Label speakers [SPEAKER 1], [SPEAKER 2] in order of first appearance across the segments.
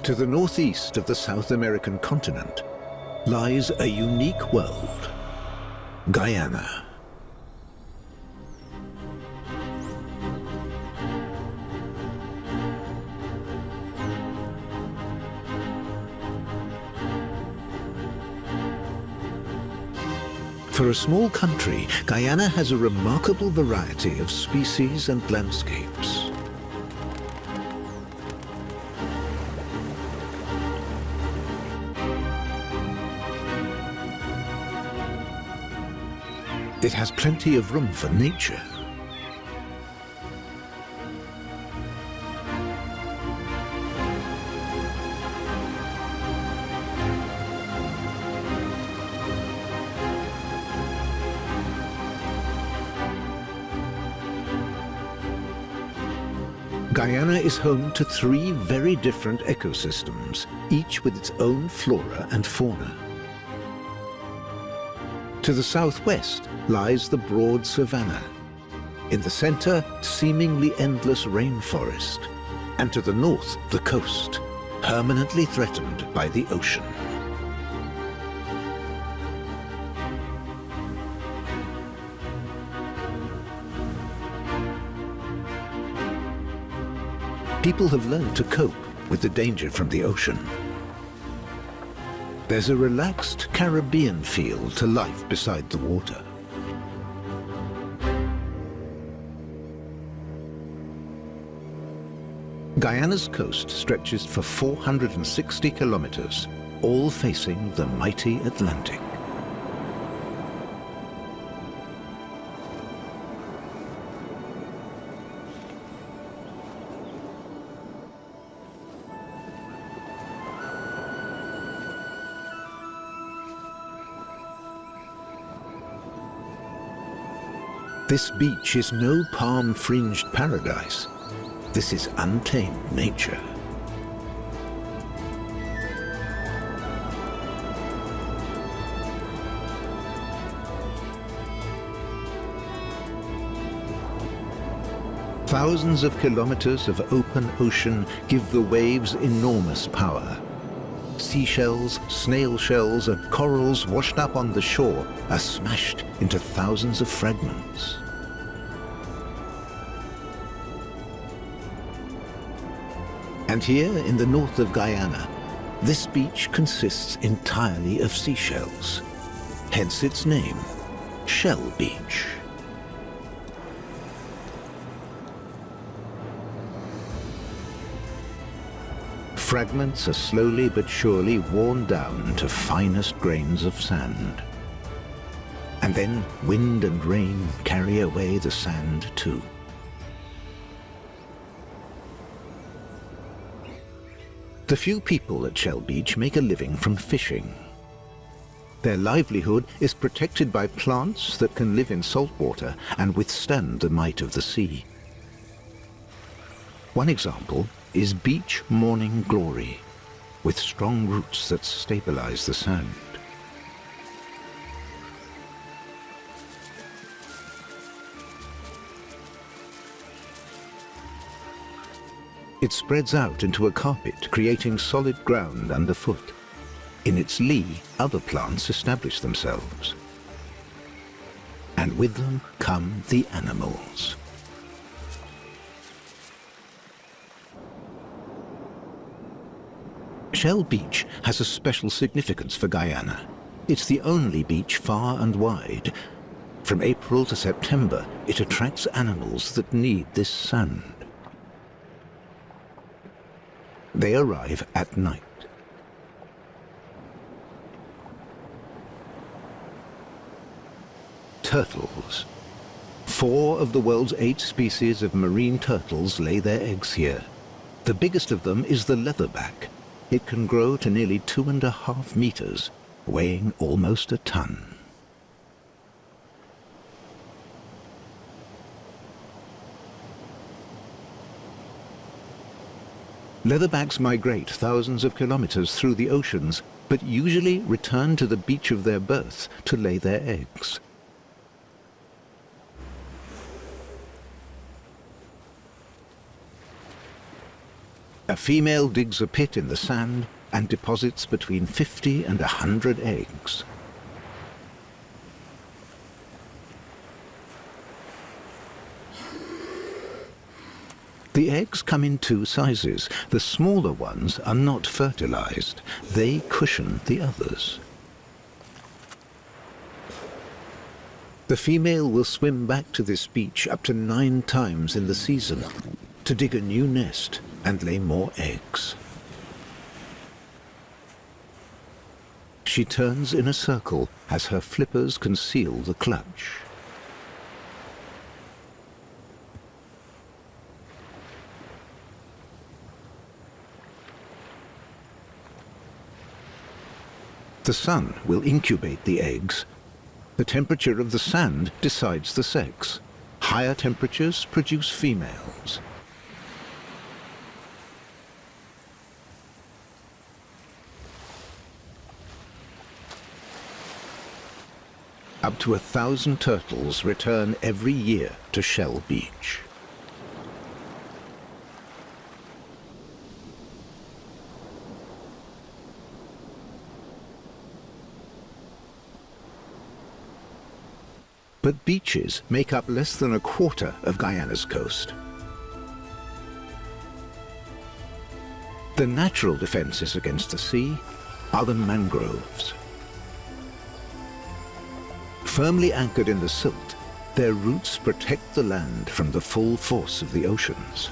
[SPEAKER 1] To the northeast of the South American continent lies a unique world, Guyana. For a small country, Guyana has a remarkable variety of species and landscapes. It has plenty of room for nature. Guyana is home to 3 very different ecosystems, each with its own flora and fauna. To the southwest lies the broad savannah. In the center, seemingly endless rainforest. And to the north, the coast, permanently threatened by the ocean. People have learned to cope with the danger from the ocean. There's a relaxed Caribbean feel to life beside the water. Guyana's coast stretches for 460 kilometers, all facing the mighty Atlantic. This beach is no palm-fringed paradise. This is untamed nature. Thousands of kilometers of open ocean give the waves enormous power. Seashells, snail shells, and corals washed up on the shore are smashed into thousands of fragments. And here in the north of Guyana, this beach consists entirely of seashells. Hence its name, Shell Beach. Fragments are slowly but surely worn down to finest grains of sand. And then wind and rain carry away the sand too. The few people at Shell Beach make a living from fishing. Their livelihood is protected by plants that can live in salt water and withstand the might of the sea. One example is beach morning glory, with strong roots that stabilize the sand. It spreads out into a carpet, creating solid ground underfoot. In its lee, other plants establish themselves. And with them come the animals. Shell Beach has a special significance for Guyana. It's the only beach far and wide. From April to September, it attracts animals that need this sand. They arrive at night. Turtles. 4 of the world's 8 species of marine turtles lay their eggs here. The biggest of them is the leatherback. It can grow to nearly 2.5 meters, weighing almost a ton. Leatherbacks migrate thousands of kilometers through the oceans, but usually return to the beach of their birth to lay their eggs. A female digs a pit in the sand and deposits between 50 and 100 eggs. The eggs come in two sizes. The smaller ones are not fertilized. They cushion the others. The female will swim back to this beach up to 9 times in the season to dig a new nest and lay more eggs. She turns in a circle as her flippers conceal the clutch. The sun will incubate the eggs. The temperature of the sand decides the sex. Higher temperatures produce females. Up to 1,000 turtles return every year to Shell Beach. But beaches make up less than a quarter of Guyana's coast. The natural defenses against the sea are the mangroves. Firmly anchored in the silt, their roots protect the land from the full force of the oceans.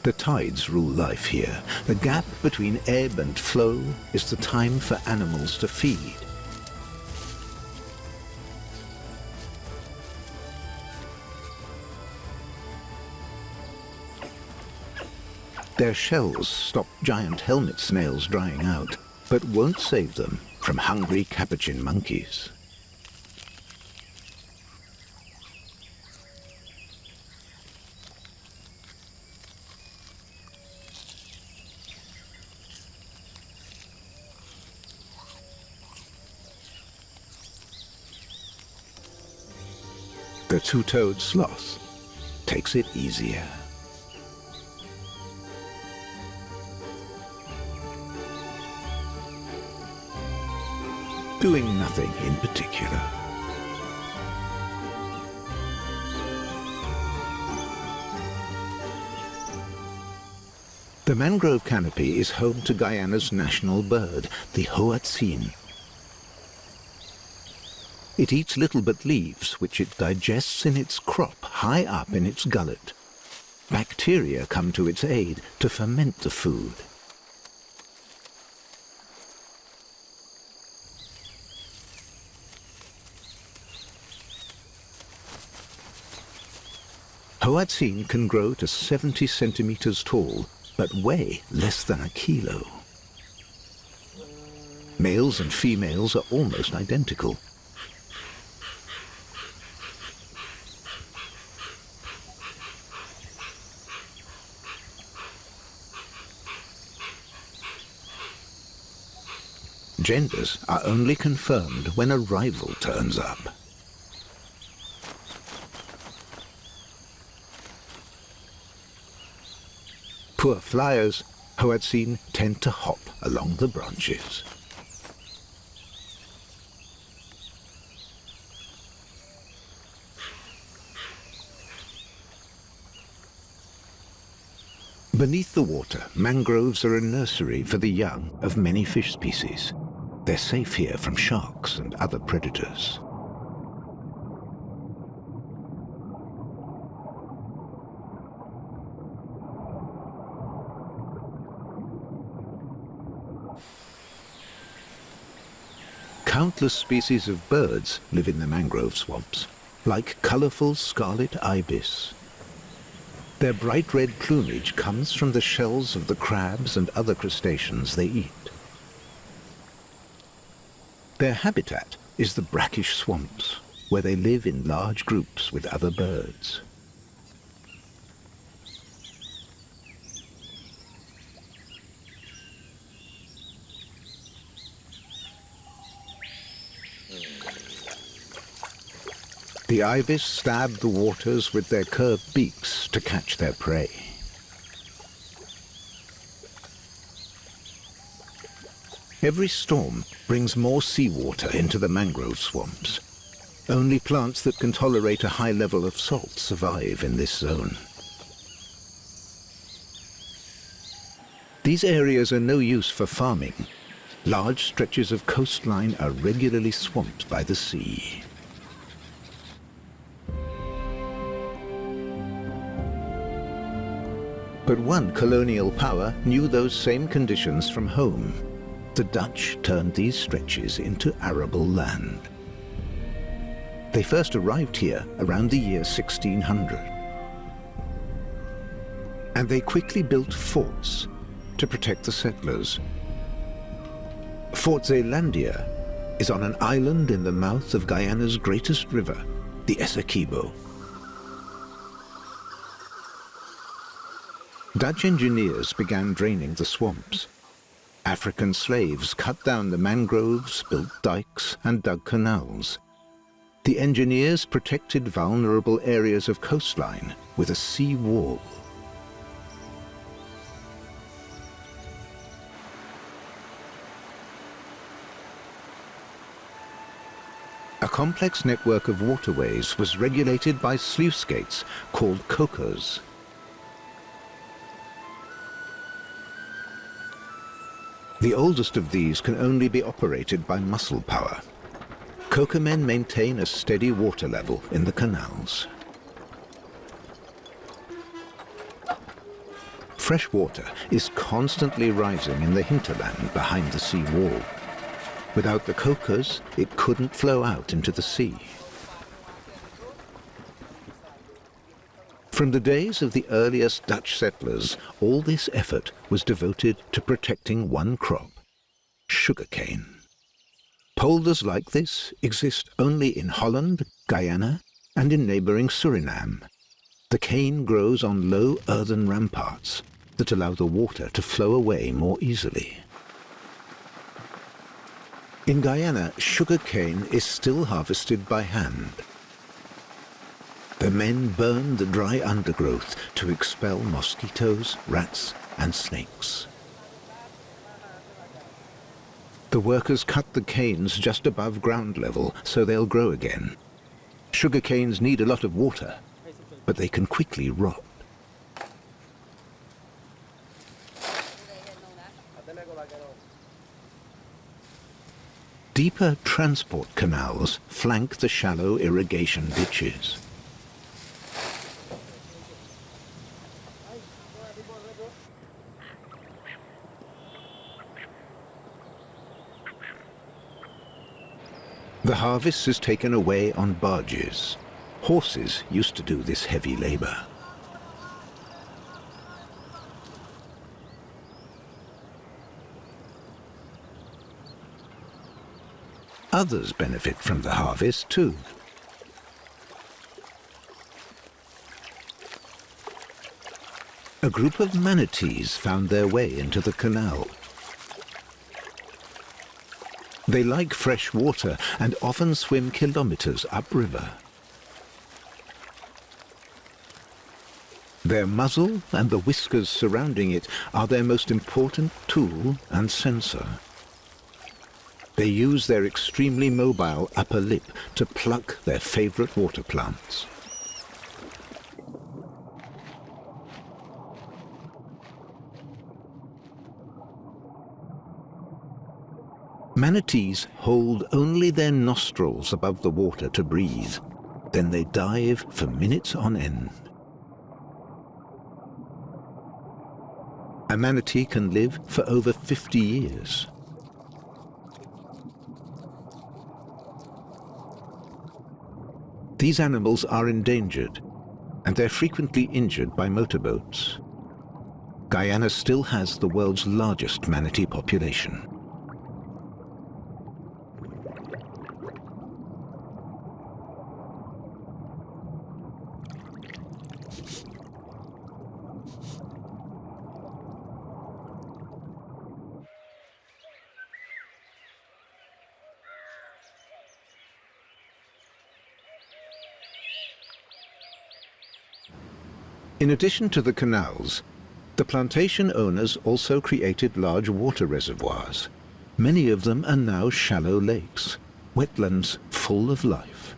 [SPEAKER 1] The tides rule life here. The gap between ebb and flow is the time for animals to feed. Their shells stop giant helmet snails drying out, but won't save them from hungry capuchin monkeys. The two-toed sloth takes it easier. Doing nothing in particular. The mangrove canopy is home to Guyana's national bird, the hoatzin. It eats little but leaves, which it digests in its crop high up in its gullet. Bacteria come to its aid to ferment the food. Hoatzin can grow to 70 centimeters tall, but weigh less than a kilo. Males and females are almost identical. Genders are only confirmed when a rival turns up. Poor flyers, hoatzin tend to hop along the branches. Beneath the water, mangroves are a nursery for the young of many fish species. They're safe here from sharks and other predators. Countless species of birds live in the mangrove swamps, like colorful scarlet ibis. Their bright red plumage comes from the shells of the crabs and other crustaceans they eat. Their habitat is the brackish swamps, where they live in large groups with other birds. The ibis stab the waters with their curved beaks to catch their prey. Every storm brings more seawater into the mangrove swamps. Only plants that can tolerate a high level of salt survive in this zone. These areas are no use for farming. Large stretches of coastline are regularly swamped by the sea. But one colonial power knew those same conditions from home. The Dutch turned these stretches into arable land. They first arrived here around the year 1600. And they quickly built forts to protect the settlers. Fort Zeelandia is on an island in the mouth of Guyana's greatest river, the Essequibo. Dutch engineers began draining the swamps. African slaves cut down the mangroves, built dikes, and dug canals. The engineers protected vulnerable areas of coastline with a sea wall. A complex network of waterways was regulated by sluice gates called cokers. The oldest of these can only be operated by muscle power. Coker men maintain a steady water level in the canals. Fresh water is constantly rising in the hinterland behind the sea wall. Without the cokers, it couldn't flow out into the sea. From the days of the earliest Dutch settlers, all this effort was devoted to protecting one crop, sugarcane. Polders like this exist only in Holland, Guyana, and in neighboring Suriname. The cane grows on low earthen ramparts that allow the water to flow away more easily. In Guyana, sugarcane is still harvested by hand. The men burn the dry undergrowth to expel mosquitoes, rats, and snakes. The workers cut the canes just above ground level so they'll grow again. Sugar canes need a lot of water, but they can quickly rot. Deeper transport canals flank the shallow irrigation ditches. The harvest is taken away on barges. Horses used to do this heavy labor. Others benefit from the harvest too. A group of manatees found their way into the canal. They like fresh water and often swim kilometers upriver. Their muzzle and the whiskers surrounding it are their most important tool and sensor. They use their extremely mobile upper lip to pluck their favorite water plants. Manatees hold only their nostrils above the water to breathe. Then they dive for minutes on end. A manatee can live for over 50 years. These animals are endangered, and they're frequently injured by motorboats. Guyana still has the world's largest manatee population. In addition to the canals, the plantation owners also created large water reservoirs. Many of them are now shallow lakes, wetlands full of life.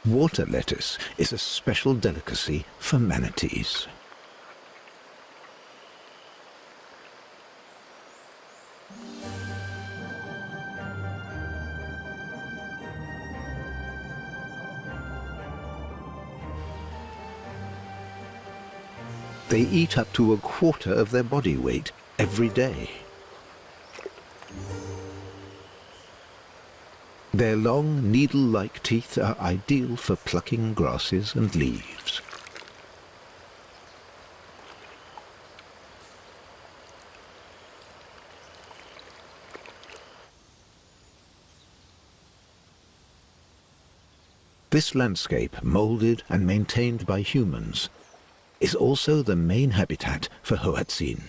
[SPEAKER 1] Water lettuce is a special delicacy for manatees. They eat up to a quarter of their body weight every day. Their long, needle-like teeth are ideal for plucking grasses and leaves. This landscape, molded and maintained by humans, is also the main habitat for hoatzins.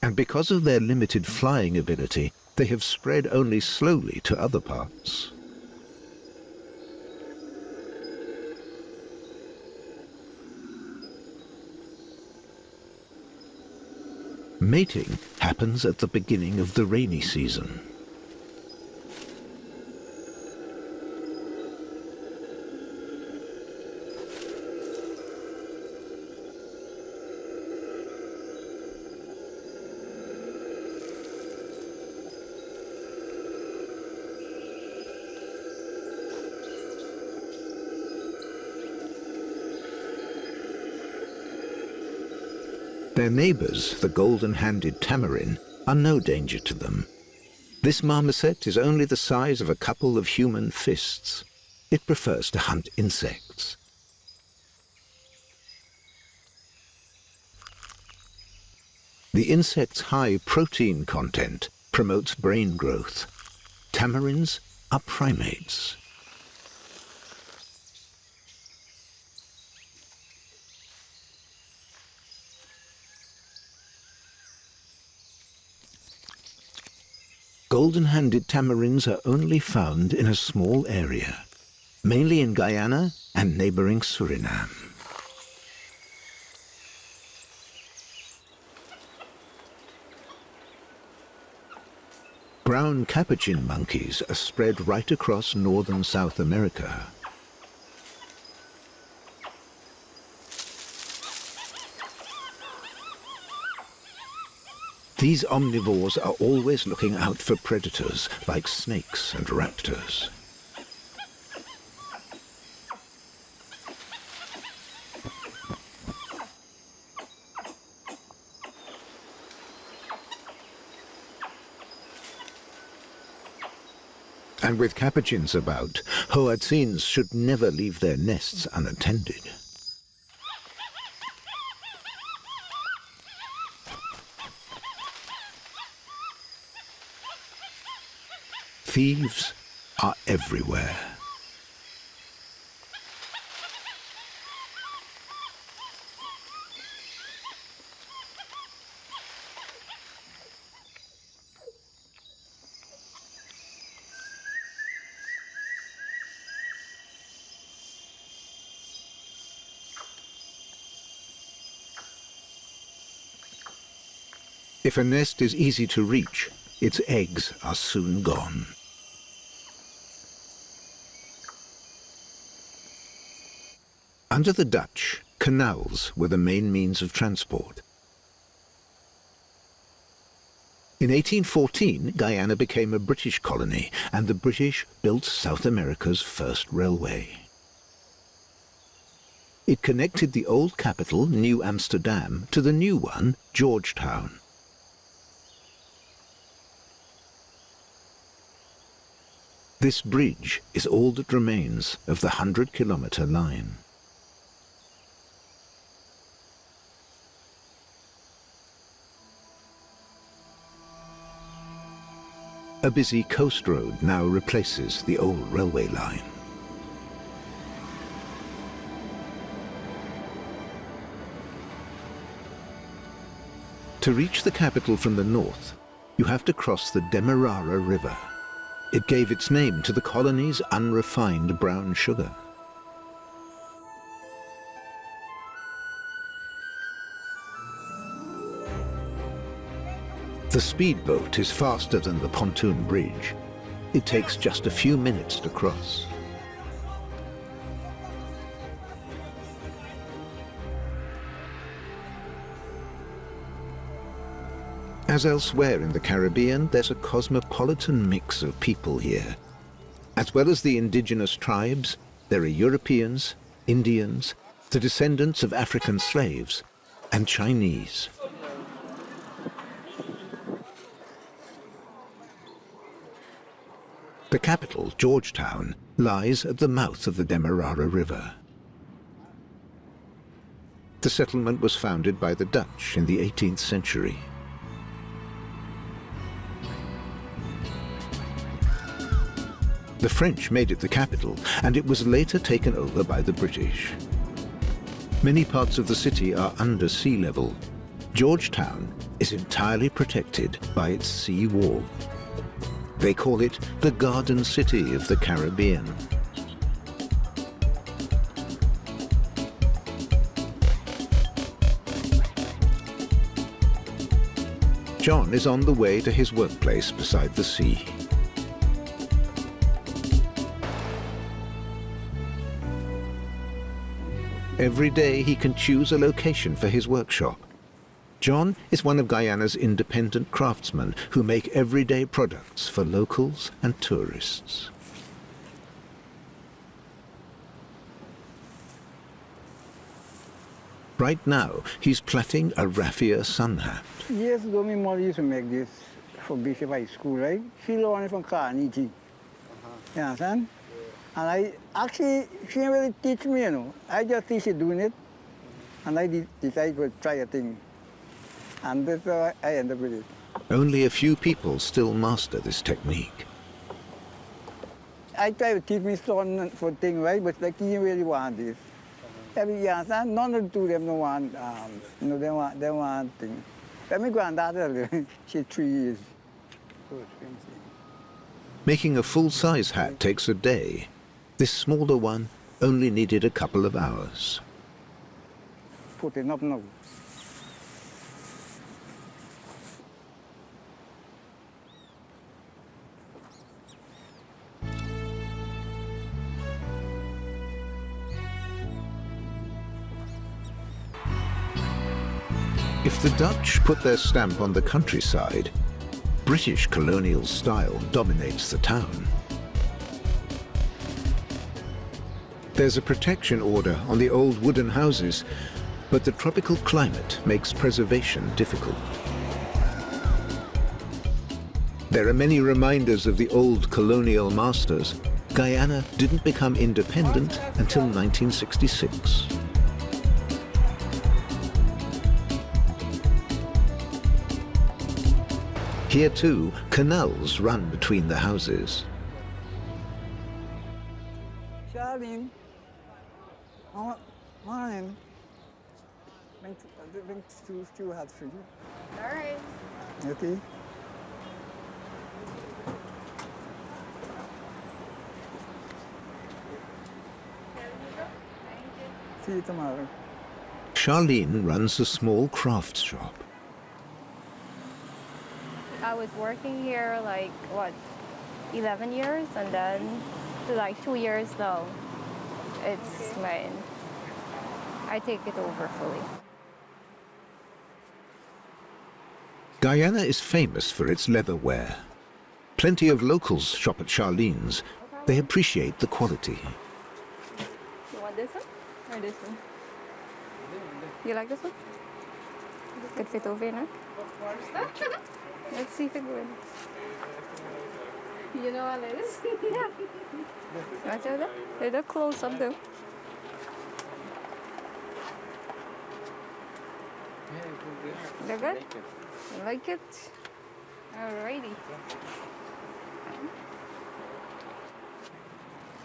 [SPEAKER 1] And because of their limited flying ability, they have spread only slowly to other parts. Mating happens at the beginning of the rainy season. Their neighbours, the golden-handed tamarin, are no danger to them. This marmoset is only the size of a couple of human fists. It prefers to hunt insects. The insect's high protein content promotes brain growth. Tamarins are primates. Golden-handed tamarins are only found in a small area, mainly in Guyana and neighboring Suriname. Brown capuchin monkeys are spread right across northern South America. These omnivores are always looking out for predators like snakes and raptors. And with capuchins about, hoatzins should never leave their nests unattended. Thieves are everywhere. If a nest is easy to reach, its eggs are soon gone. Under the Dutch, canals were the main means of transport. In 1814, Guyana became a British colony, and the British built South America's first railway. It connected the old capital, New Amsterdam, to the new one, Georgetown. This bridge is all that remains of the 100-kilometer line. A busy coast road now replaces the old railway line. To reach the capital from the north, you have to cross the Demerara River. It gave its name to the colony's unrefined brown sugar. The speedboat is faster than the pontoon bridge. It takes just a few minutes to cross. As elsewhere in the Caribbean, there's a cosmopolitan mix of people here. As well as the indigenous tribes, there are Europeans, Indians, the descendants of African slaves, and Chinese. The capital, Georgetown, lies at the mouth of the Demerara River. The settlement was founded by the Dutch in the 18th century. The French made it the capital, and it was later taken over by the British. Many parts of the city are under sea level. Georgetown is entirely protected by its sea wall. They call it the Garden City of the Caribbean. John is on the way to his workplace beside the sea. Every day he can choose a location for his workshop. John is one of Guyana's independent craftsmen who make everyday products for locals and tourists. Right now, he's plaiting a raffia sun hat.
[SPEAKER 2] Years ago, my mother used to make this for Bishop High School, right? She learned from Carnegie. You understand? And she didn't really teach me, you know. I just teach her doing it. And I decided to try a thing. And that's how I ended up with it.
[SPEAKER 1] Only a few people still master this technique.
[SPEAKER 2] I try to teach my son for things, right? But like, he didn't really want this. Every year, none of the two of them don't want, they want things. But my granddaughter, she's 3 years. So expensive.
[SPEAKER 1] Making a full-size hat takes a day. This smaller one only needed a couple of hours.
[SPEAKER 2] Put it up now.
[SPEAKER 1] If the Dutch put their stamp on the countryside, British colonial style dominates the town. There's a protection order on the old wooden houses, but the tropical climate makes preservation difficult. There are many reminders of the old colonial masters. Guyana didn't become independent until 1966. Here too, canals run between the houses.
[SPEAKER 2] Charlene, morning. Bring two hats for you.
[SPEAKER 3] All right.
[SPEAKER 2] Okay. See you tomorrow.
[SPEAKER 1] Charlene runs a small crafts shop.
[SPEAKER 3] I was working here like, 11 years, and then like 2 years now, it's mine. I take it over fully.
[SPEAKER 1] Guyana is famous for its leatherware. Plenty of locals shop at Charlene's. They appreciate the quality.
[SPEAKER 3] You want this one or this one? You like this one? This could fit over, no? Let's see if it would. You know what it is? Yeah. You want to do that? They're close up though. They're good? You like it? Alrighty.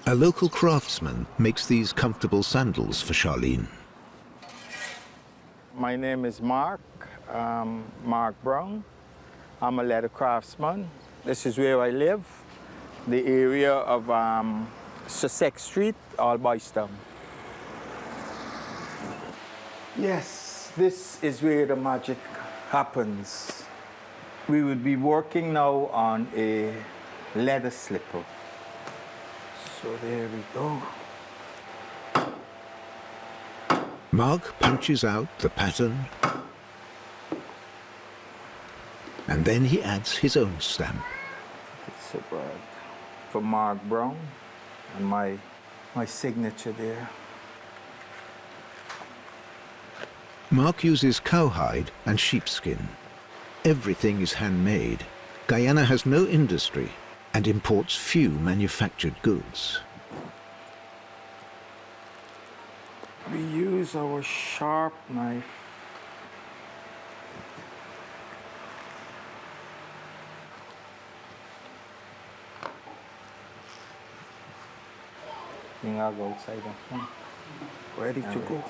[SPEAKER 1] A local craftsman makes these comfortable sandals for Charlene.
[SPEAKER 4] My name is Mark. Mark Brown. I'm a leather craftsman. This is where I live, the area of Sussex Street, All Boys Town. Yes, this is where the magic happens. We will be working now on a leather slipper. So there we go.
[SPEAKER 1] Mark punches out the pattern, and then he adds his own stamp.
[SPEAKER 4] It's a bag for Mark Brown and my signature there.
[SPEAKER 1] Mark uses cowhide and sheepskin. Everything is handmade. Guyana has no industry and imports few manufactured goods.
[SPEAKER 4] We use our sharp knife. I'll go outside. Ready to go.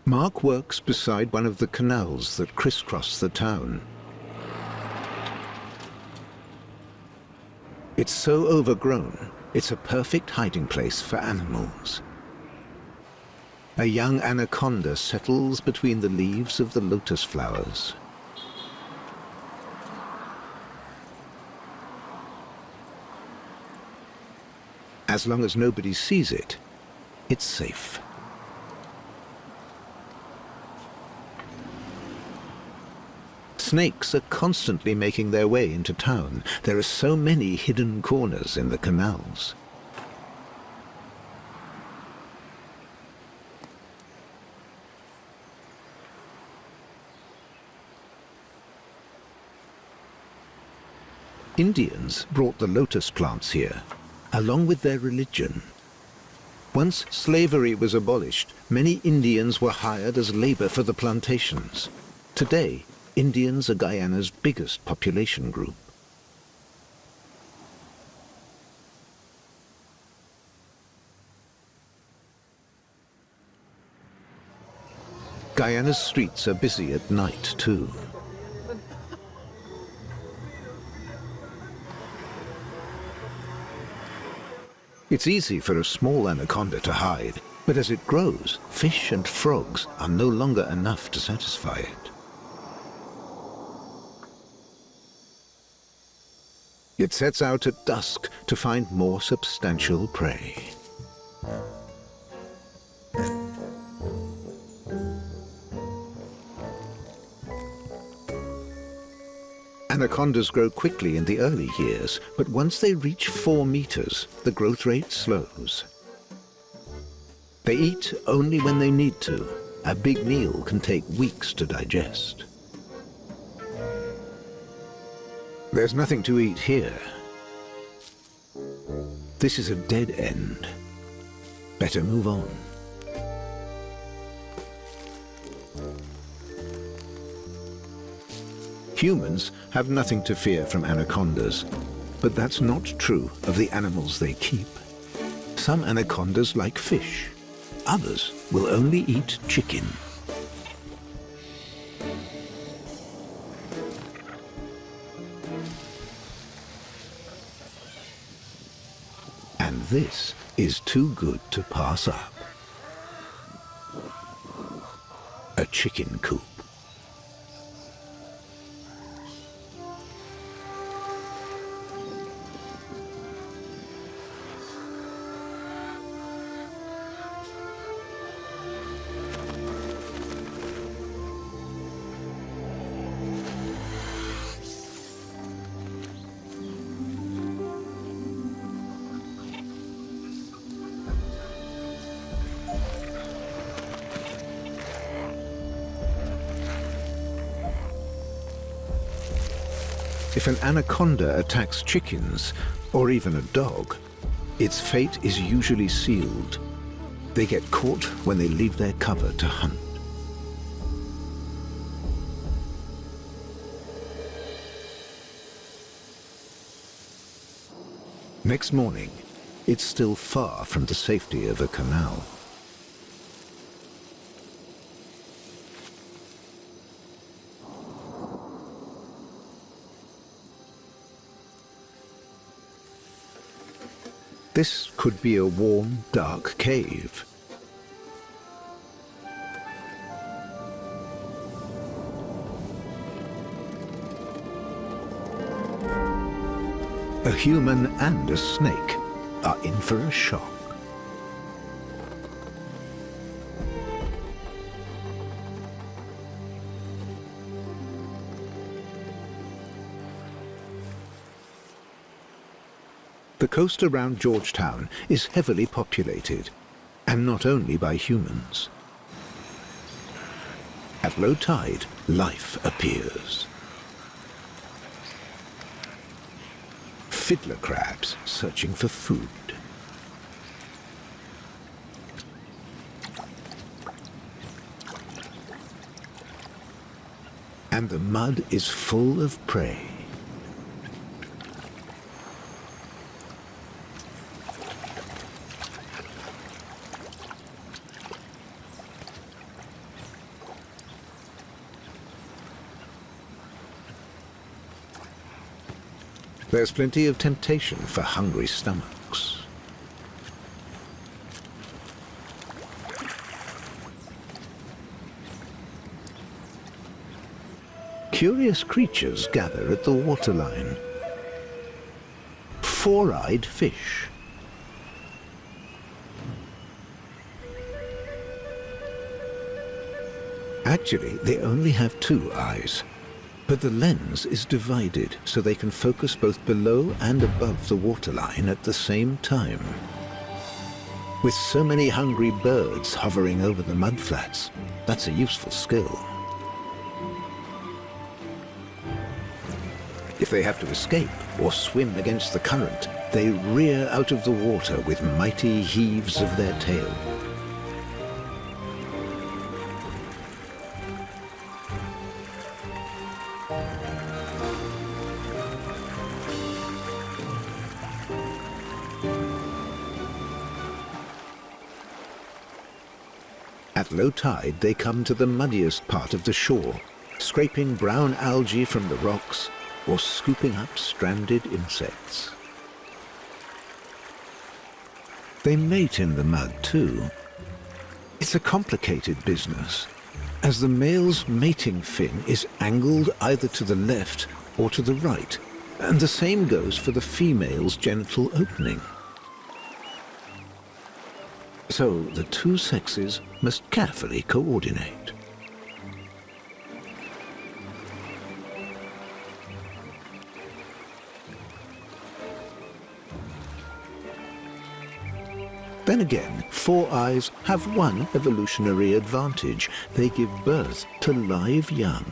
[SPEAKER 1] Mark works beside one of the canals that crisscross the town. It's so overgrown, it's a perfect hiding place for animals. A young anaconda settles between the leaves of the lotus flowers. As long as nobody sees it, it's safe. Snakes are constantly making their way into town. There are so many hidden corners in the canals. Indians brought the lotus plants here, along with their religion. Once slavery was abolished, many Indians were hired as labor for the plantations. Today, Indians are Guyana's biggest population group. Guyana's streets are busy at night, too. It's easy for a small anaconda to hide, but as it grows, fish and frogs are no longer enough to satisfy it. It sets out at dusk to find more substantial prey. Anacondas grow quickly in the early years, but once they reach 4 meters, the growth rate slows. They eat only when they need to. A big meal can take weeks to digest. There's nothing to eat here. This is a dead end. Better move on. Humans have nothing to fear from anacondas, but that's not true of the animals they keep. Some anacondas like fish. Others will only eat chicken. And this is too good to pass up. A chicken coop. If an anaconda attacks chickens, or even a dog, its fate is usually sealed. They get caught when they leave their cover to hunt. Next morning, it's still far from the safety of a canal. This could be a warm, dark cave. A human and a snake are in for a shock. The coast around Georgetown is heavily populated, and not only by humans. At low tide, life appears. Fiddler crabs searching for food. And the mud is full of prey. There's plenty of temptation for hungry stomachs. Curious creatures gather at the waterline. Four-eyed fish. Actually, they only have two eyes. But the lens is divided so they can focus both below and above the waterline at the same time. With so many hungry birds hovering over the mudflats, that's a useful skill. If they have to escape or swim against the current, they rear out of the water with mighty heaves of their tail. At low tide, they come to the muddiest part of the shore, scraping brown algae from the rocks or scooping up stranded insects. They mate in the mud too. It's a complicated business, as the male's mating fin is angled either to the left or to the right, and the same goes for the female's genital opening. So the two sexes must carefully coordinate. Then again, four eyes have one evolutionary advantage. They give birth to live young.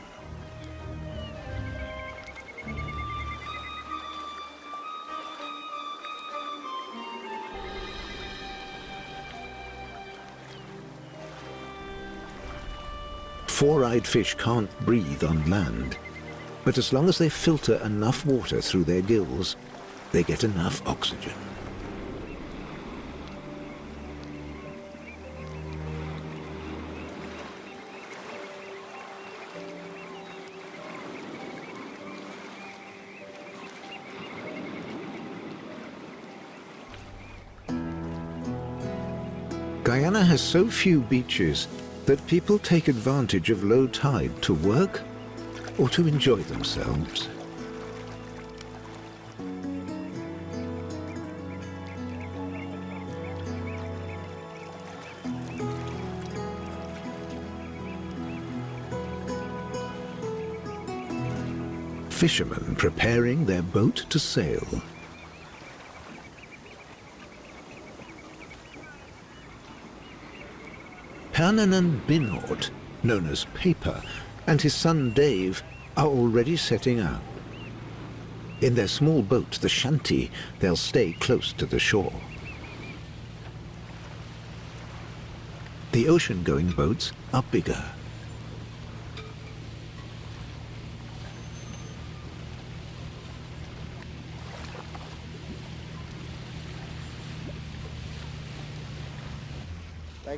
[SPEAKER 1] Four-eyed fish can't breathe on land, but as long as they filter enough water through their gills, they get enough oxygen. Guyana has so few beaches that people take advantage of low tide to work or to enjoy themselves. Fishermen preparing their boat to sail. Hernan Binhort, known as Paper, and his son Dave are already setting out. In their small boat, the shanty, they'll stay close to the shore. The ocean-going boats are bigger.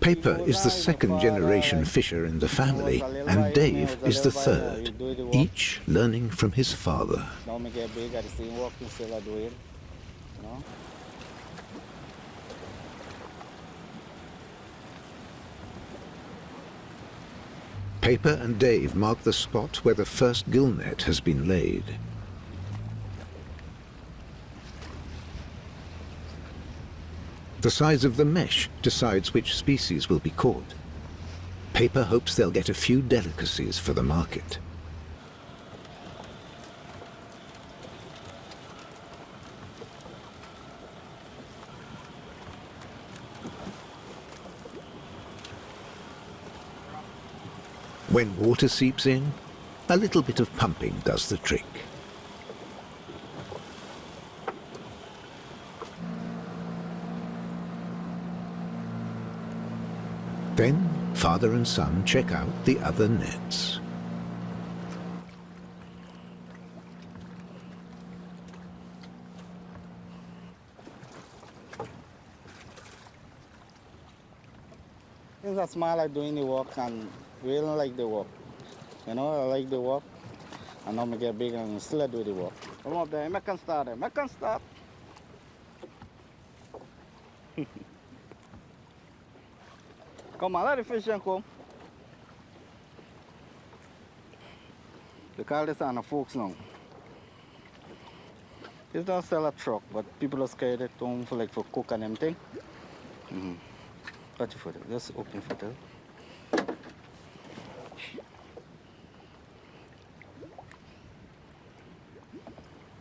[SPEAKER 1] Paper is the second generation fisher in the family, and Dave is the third, each learning from his father.
[SPEAKER 5] Now me get big, I the same work you still are doing, you know.
[SPEAKER 1] Paper and Dave mark the spot where the first gill net has been laid. The size of the mesh decides which species will be caught. Paper hopes they'll get a few delicacies for the market. When water seeps in, a little bit of pumping does the trick. Then, father and son check out the other nets.
[SPEAKER 5] Things are small, like doing the work, and really like the work. You know, I like the work, and now I get big and still I do the work. Come up there, I can start there, I can start. Come on, let the fish come. They call this on the folks now. This don't sell a truck, but people are scared at home for like for cook and them thing. Got your foot, just open foot.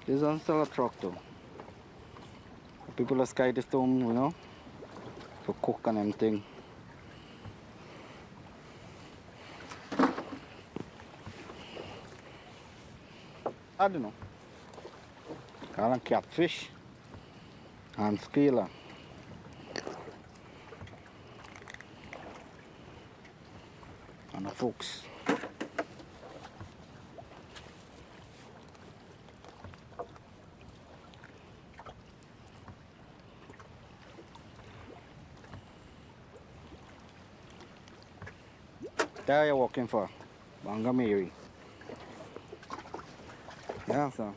[SPEAKER 5] This don't sell a truck though. People are scared at home, you know, for cook and them thing. I don't know. Call them catfish and scaler. And the folks. There you're walking for Bangamiri. Yeah, so.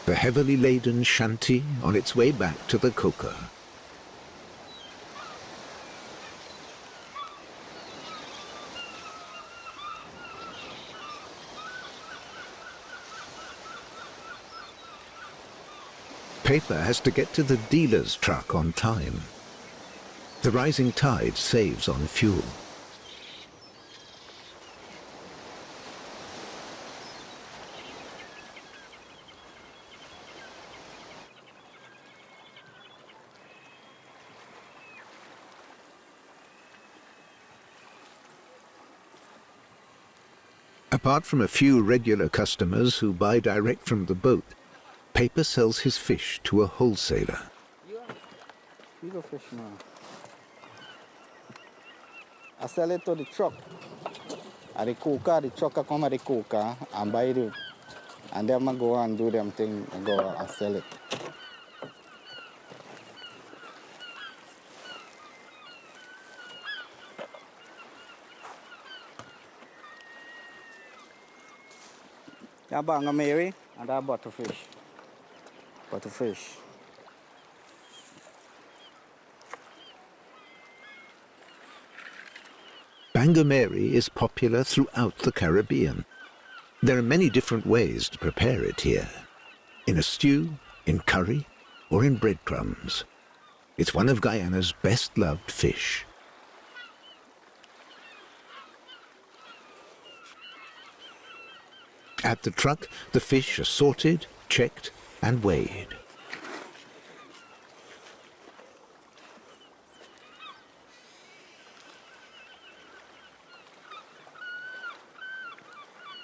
[SPEAKER 1] The heavily laden shanty on its way back to the cooker. Paper has to get to the dealer's truck on time. The rising tide saves on fuel. Apart from a few regular customers who buy direct from the boat, Paper sells his fish to a wholesaler.
[SPEAKER 5] You go fish now. I sell it to the truck. At the cooker, the trucker come at the cooker and buy it. And then I go and do them thing and go and sell it. I bang a Mary and I butterfish. Butterfish.
[SPEAKER 1] Bangameri is popular throughout the Caribbean. There are many different ways to prepare it here. In a stew, in curry, or in breadcrumbs. It's one of Guyana's best-loved fish. At the truck, the fish are sorted, checked, and weighed.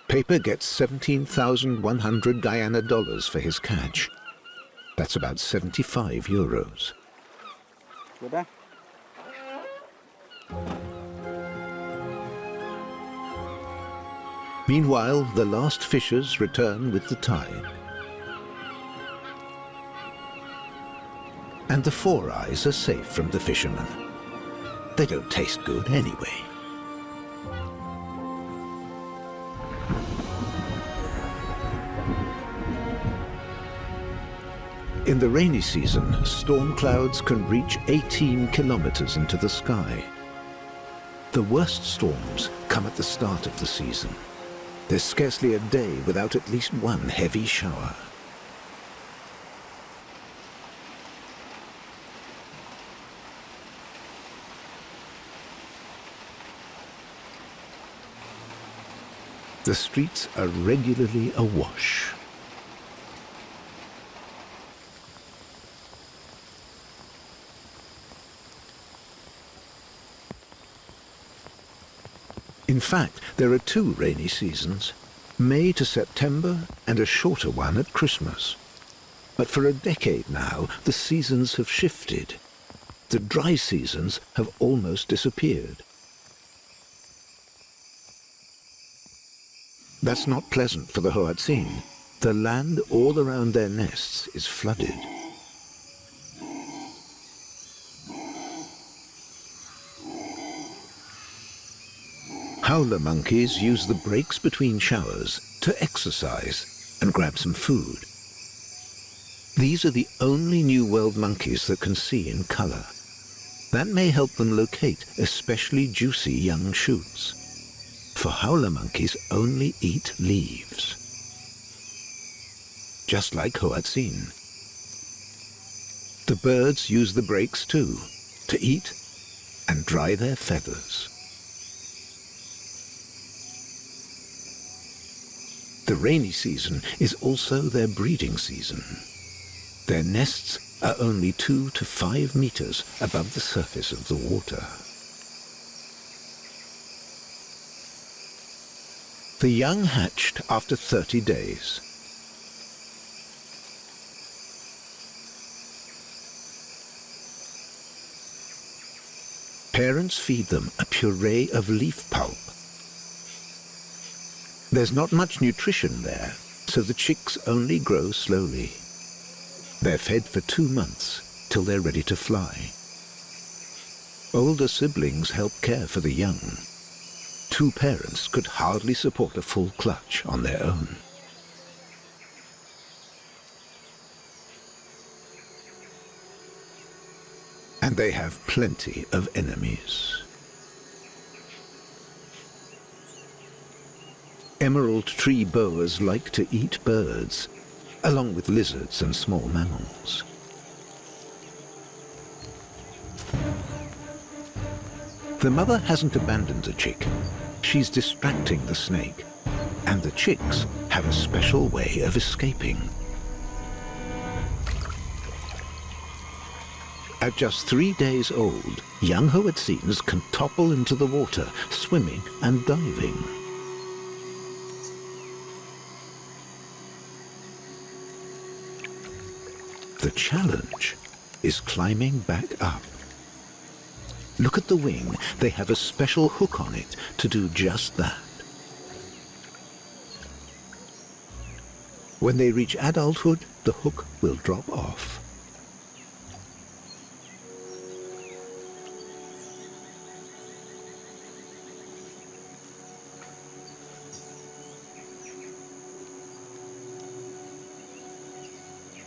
[SPEAKER 1] Paper gets 17,100 Guyana dollars for his catch. That's about 75 euros.
[SPEAKER 5] Good, huh?
[SPEAKER 1] Meanwhile, the last fishers return with the tide. And the four eyes are safe from the fishermen. They don't taste good anyway. In the rainy season, storm clouds can reach 18 kilometers into the sky. The worst storms come at the start of the season. There's scarcely a day without at least one heavy shower. The streets are regularly awash. In fact, there are two rainy seasons, May to September and a shorter one at Christmas. But for a decade now, the seasons have shifted. The dry seasons have almost disappeared. That's not pleasant for the hoatzins. The land all around their nests is flooded. Howler monkeys use the breaks between showers to exercise and grab some food. These are the only New World monkeys that can see in color. That may help them locate especially juicy young shoots. For howler monkeys only eat leaves. Just like hoatzins. The birds use the breaks too, to eat and dry their feathers. The rainy season is also their breeding season. Their nests are only 2 to 5 meters above the surface of the water. The young hatched after 30 days. Parents feed them a puree of leaf pulp. There's not much nutrition there, so the chicks only grow slowly. They're fed for 2 months till they're ready to fly. Older siblings help care for the young. 2 parents could hardly support a full clutch on their own. And they have plenty of enemies. Emerald tree boas like to eat birds, along with lizards and small mammals. The mother hasn't abandoned the chick. She's distracting the snake, and the chicks have a special way of escaping. At just 3 days old, young hoatzins can topple into the water, swimming and diving. The challenge is climbing back up. Look at the wing. They have a special hook on it to do just that. When they reach adulthood, the hook will drop off.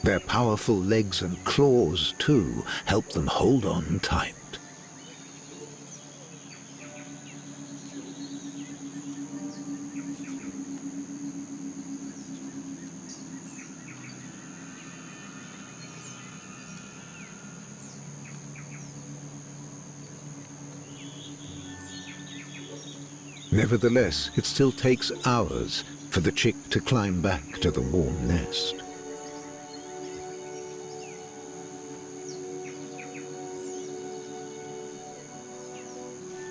[SPEAKER 1] Their powerful legs and claws, too, help them hold on tight. Nevertheless, it still takes hours for the chick to climb back to the warm nest.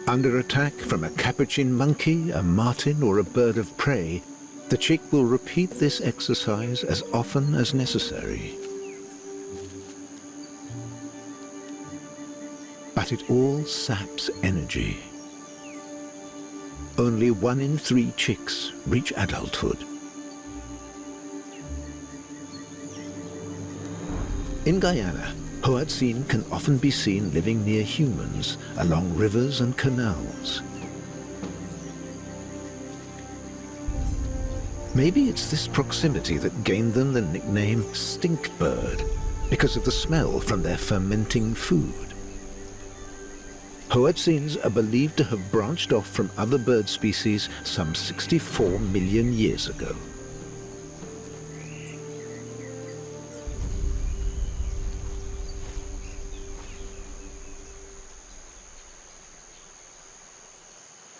[SPEAKER 1] Under attack from a capuchin monkey, a martin, or a bird of prey, the chick will repeat this exercise as often as necessary. But it all saps energy. Only 1 in 3 chicks reach adulthood. In Guyana, hoatzins can often be seen living near humans along rivers and canals. Maybe it's this proximity that gained them the nickname stink bird, because of the smell from their fermenting food. Hoatzins are believed to have branched off from other bird species some 64 million years ago.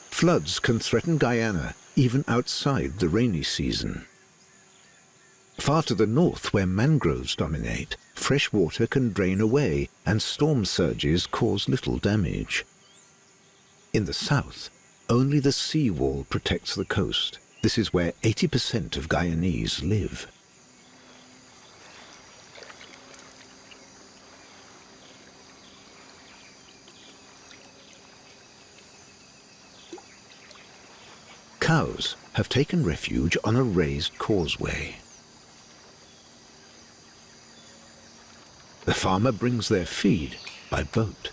[SPEAKER 1] Floods can threaten Guyana even outside the rainy season. Far to the north, where mangroves dominate, fresh water can drain away and storm surges cause little damage. In the south, only the seawall protects the coast. This is where 80% of Guyanese live. Cows have taken refuge on a raised causeway. The farmer brings their feed by boat.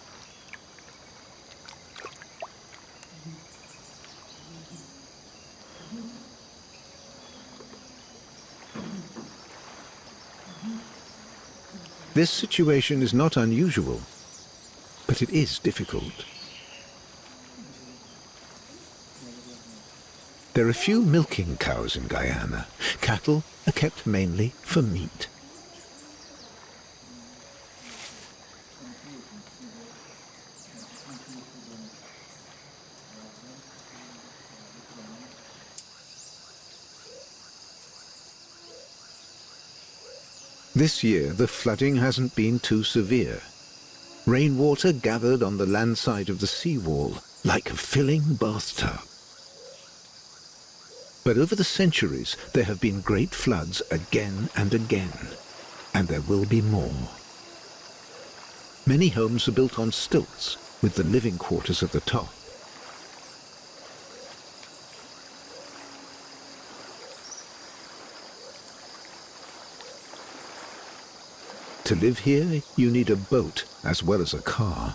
[SPEAKER 1] This situation is not unusual, but it is difficult. There are few milking cows in Guyana. Cattle are kept mainly for meat. This year, the flooding hasn't been too severe. Rainwater gathered on the land side of the seawall like a filling bathtub. But over the centuries, there have been great floods again and again, and there will be more. Many homes are built on stilts, with the living quarters at the top. To live here, you need a boat as well as a car.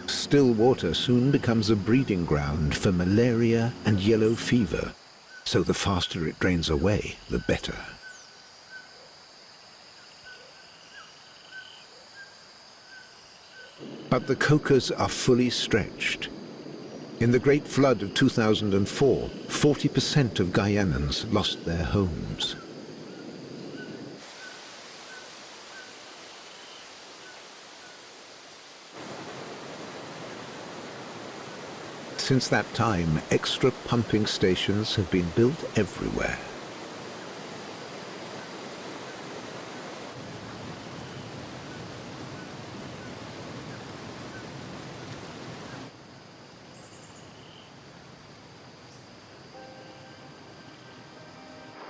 [SPEAKER 1] Still water soon becomes a breeding ground for malaria and yellow fever, so the faster it drains away, the better. But the cocas are fully stretched. In the Great Flood of 2004, 40% of Guyanans lost their homes. Since that time, extra pumping stations have been built everywhere.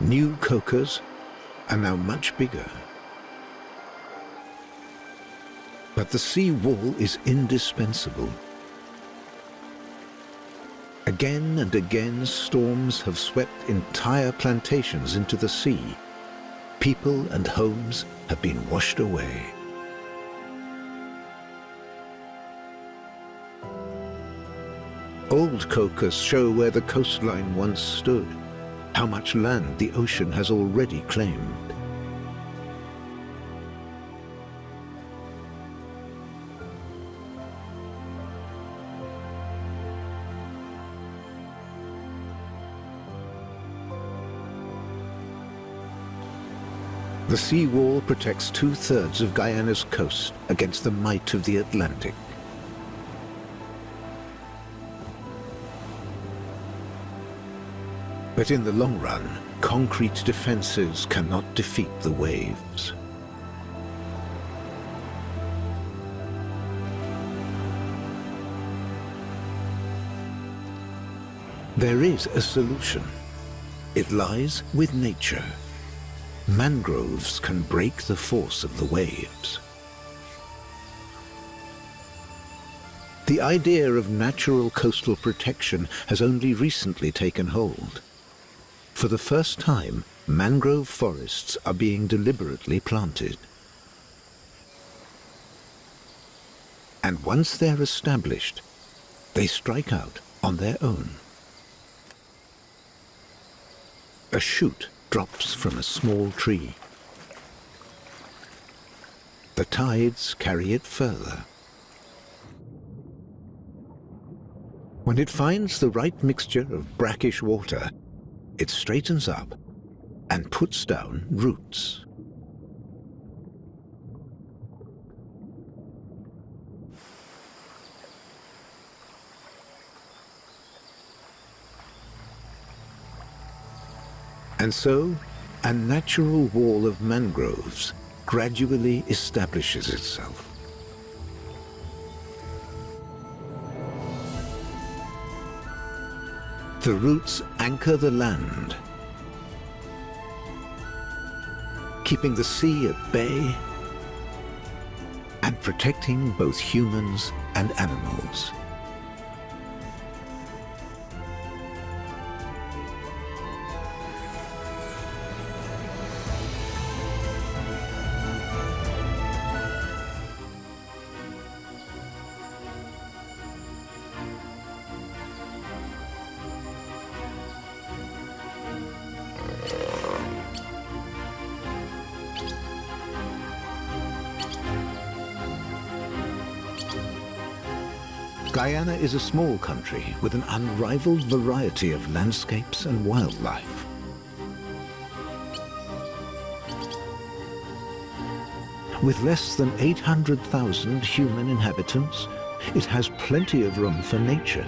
[SPEAKER 1] New cocas are now much bigger. But the sea wall is indispensable. Again and again, storms have swept entire plantations into the sea. People and homes have been washed away. Old cocas show where the coastline once stood, how much land the ocean has already claimed. The seawall protects 2/3 of Guyana's coast against the might of the Atlantic. But in the long run, concrete defenses cannot defeat the waves. There is a solution. It lies with nature. mangroves can break the force of the waves. The idea of natural coastal protection has only recently taken hold. For the first time, mangrove forests are being deliberately planted. And once they're established, they strike out on their own. A shoot drops from a small tree. The tides carry it further. When it finds the right mixture of brackish water, it straightens up and puts down roots. And so, a natural wall of mangroves gradually establishes itself. The roots anchor the land, keeping the sea at bay and protecting both humans and animals. Guyana is a small country with an unrivaled variety of landscapes and wildlife. With less than 800,000 human inhabitants, it has plenty of room for nature.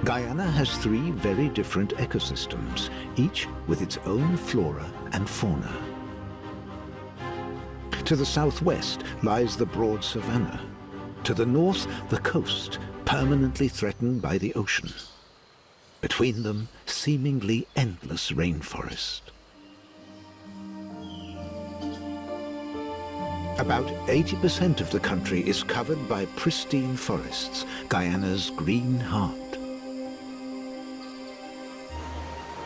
[SPEAKER 1] Guyana has three very different ecosystems, each with its own flora and fauna. To the southwest lies the broad savannah. To the north, the coast, permanently threatened by the ocean. Between them, seemingly endless rainforest. About 80% of the country is covered by pristine forests, Guyana's green heart.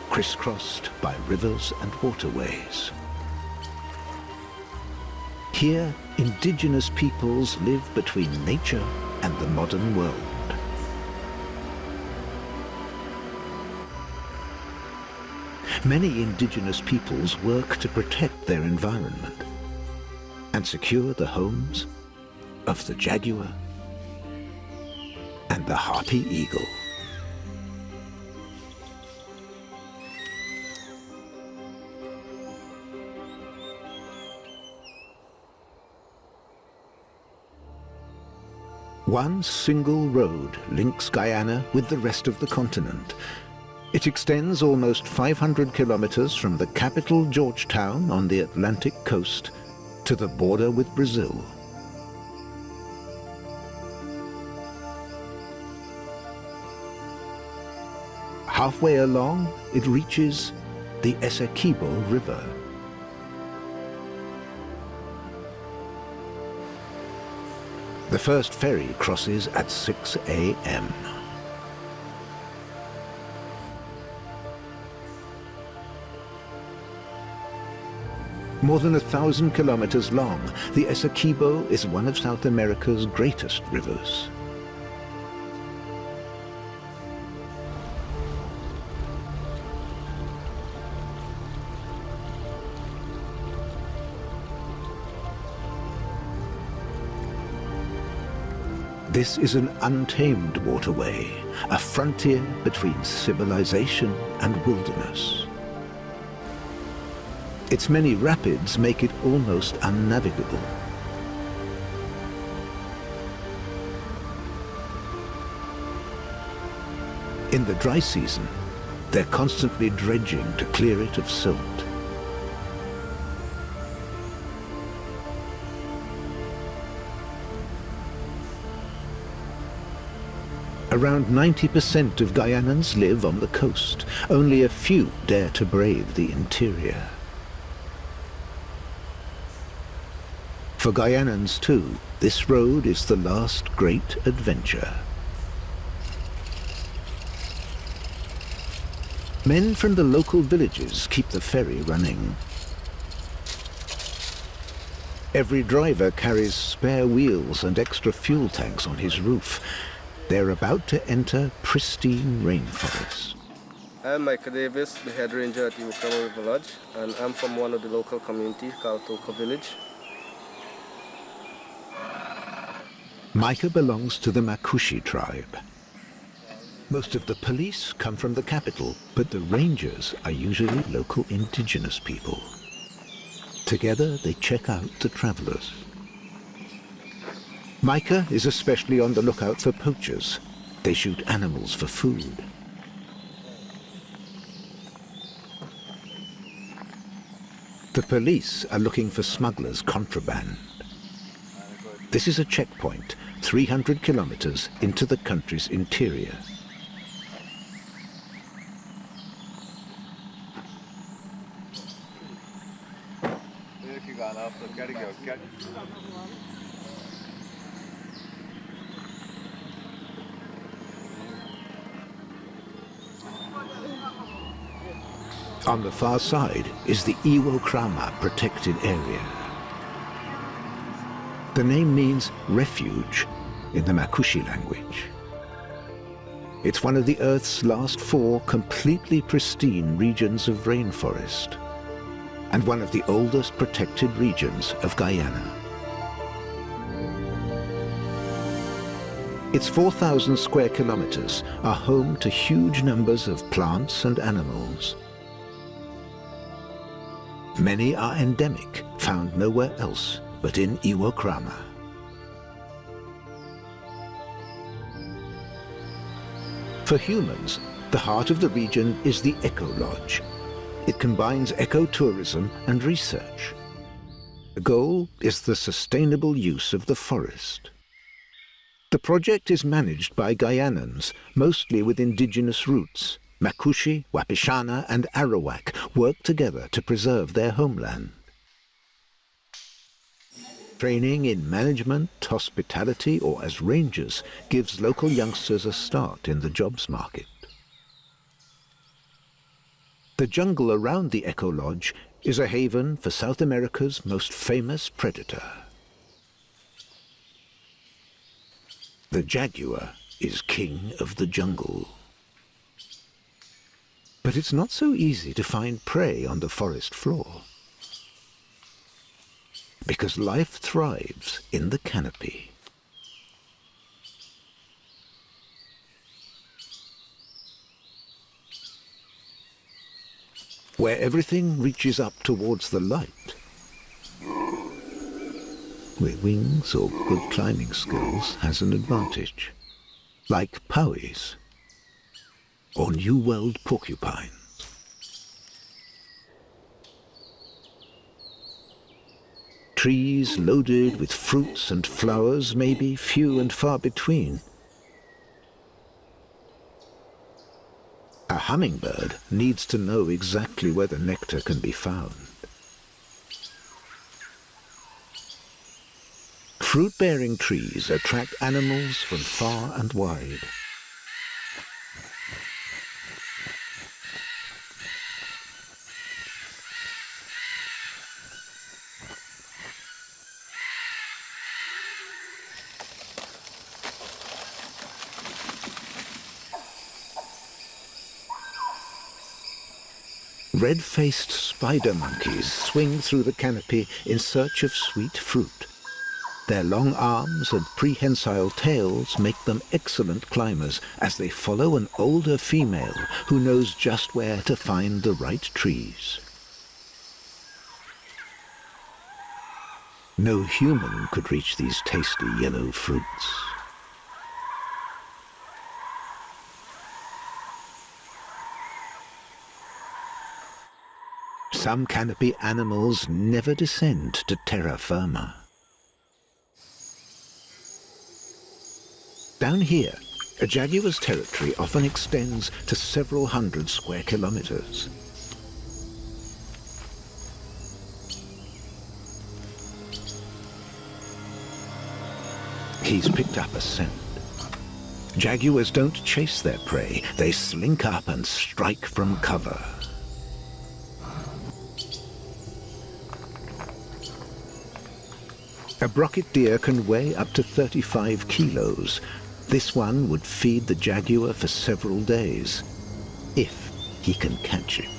[SPEAKER 1] Crisscrossed by rivers and waterways. Here, indigenous peoples live between nature and the modern world. Many indigenous peoples work to protect their environment and secure the homes of the jaguar and the harpy eagle. One single road links Guyana with the rest of the continent. It extends almost 500 kilometers from the capital Georgetown on the Atlantic coast to the border with Brazil. Halfway along, it reaches the Essequibo River. The first ferry crosses at 6 a.m. More than 1,000 kilometers long, the Essequibo is one of South America's greatest rivers. This is an untamed waterway, a frontier between civilization and wilderness. Its many rapids make it almost unnavigable. In the dry season, they're constantly dredging to clear it of silt. Around 90% of Guyanans live on the coast. Only a few dare to brave the interior. For Guyanans too, this road is the last great adventure. Men from the local villages keep the ferry running. Every driver carries spare wheels and extra fuel tanks on his roof. They're about to enter pristine rainforest.
[SPEAKER 6] I'm Michael Davis, the head ranger at Iwokrama River Lodge, and I'm from one of the local communities called Toka Village.
[SPEAKER 1] Micah belongs to the Makushi tribe. Most of the police come from the capital, but the rangers are usually local indigenous people. Together they check out the travelers. Micah is especially on the lookout for poachers. They shoot animals for food. The police are looking for smugglers' contraband. This is a checkpoint, 300 kilometers into the country's interior. On the far side is the Iwokrama protected area. The name means refuge in the Makushi language. It's one of the Earth's last 4 completely pristine regions of rainforest, and one of the oldest protected regions of Guyana. Its 4,000 square kilometers are home to huge numbers of plants and animals. Many are endemic, found nowhere else but in Iwokrama. For humans, the heart of the region is the Eco Lodge. It combines ecotourism and research. The goal is the sustainable use of the forest. The project is managed by Guyanans, mostly with indigenous roots. Makushi, Wapishana and Arawak work together to preserve their homeland. Training in management, hospitality or as rangers gives local youngsters a start in the jobs market. The jungle around the Eco Lodge is a haven for South America's most famous predator. The jaguar is king of the jungle. But it's not so easy to find prey on the forest floor, because life thrives in the canopy. Where everything reaches up towards the light, with wings or good climbing skills has an advantage, like pauis or New World porcupines. Trees loaded with fruits and flowers may be few and far between. A hummingbird needs to know exactly where the nectar can be found. Fruit-bearing trees attract animals from far and wide. Red-faced spider monkeys swing through the canopy in search of sweet fruit. Their long arms and prehensile tails make them excellent climbers as they follow an older female who knows just where to find the right trees. No human could reach these tasty yellow fruits. Some canopy animals never descend to terra firma. Down here, a jaguar's territory often extends to several hundred square kilometers. He's picked up a scent. Jaguars don't chase their prey, they slink up and strike from cover. A brocket deer can weigh up to 35 kilos. This one would feed the jaguar for several days, if he can catch it.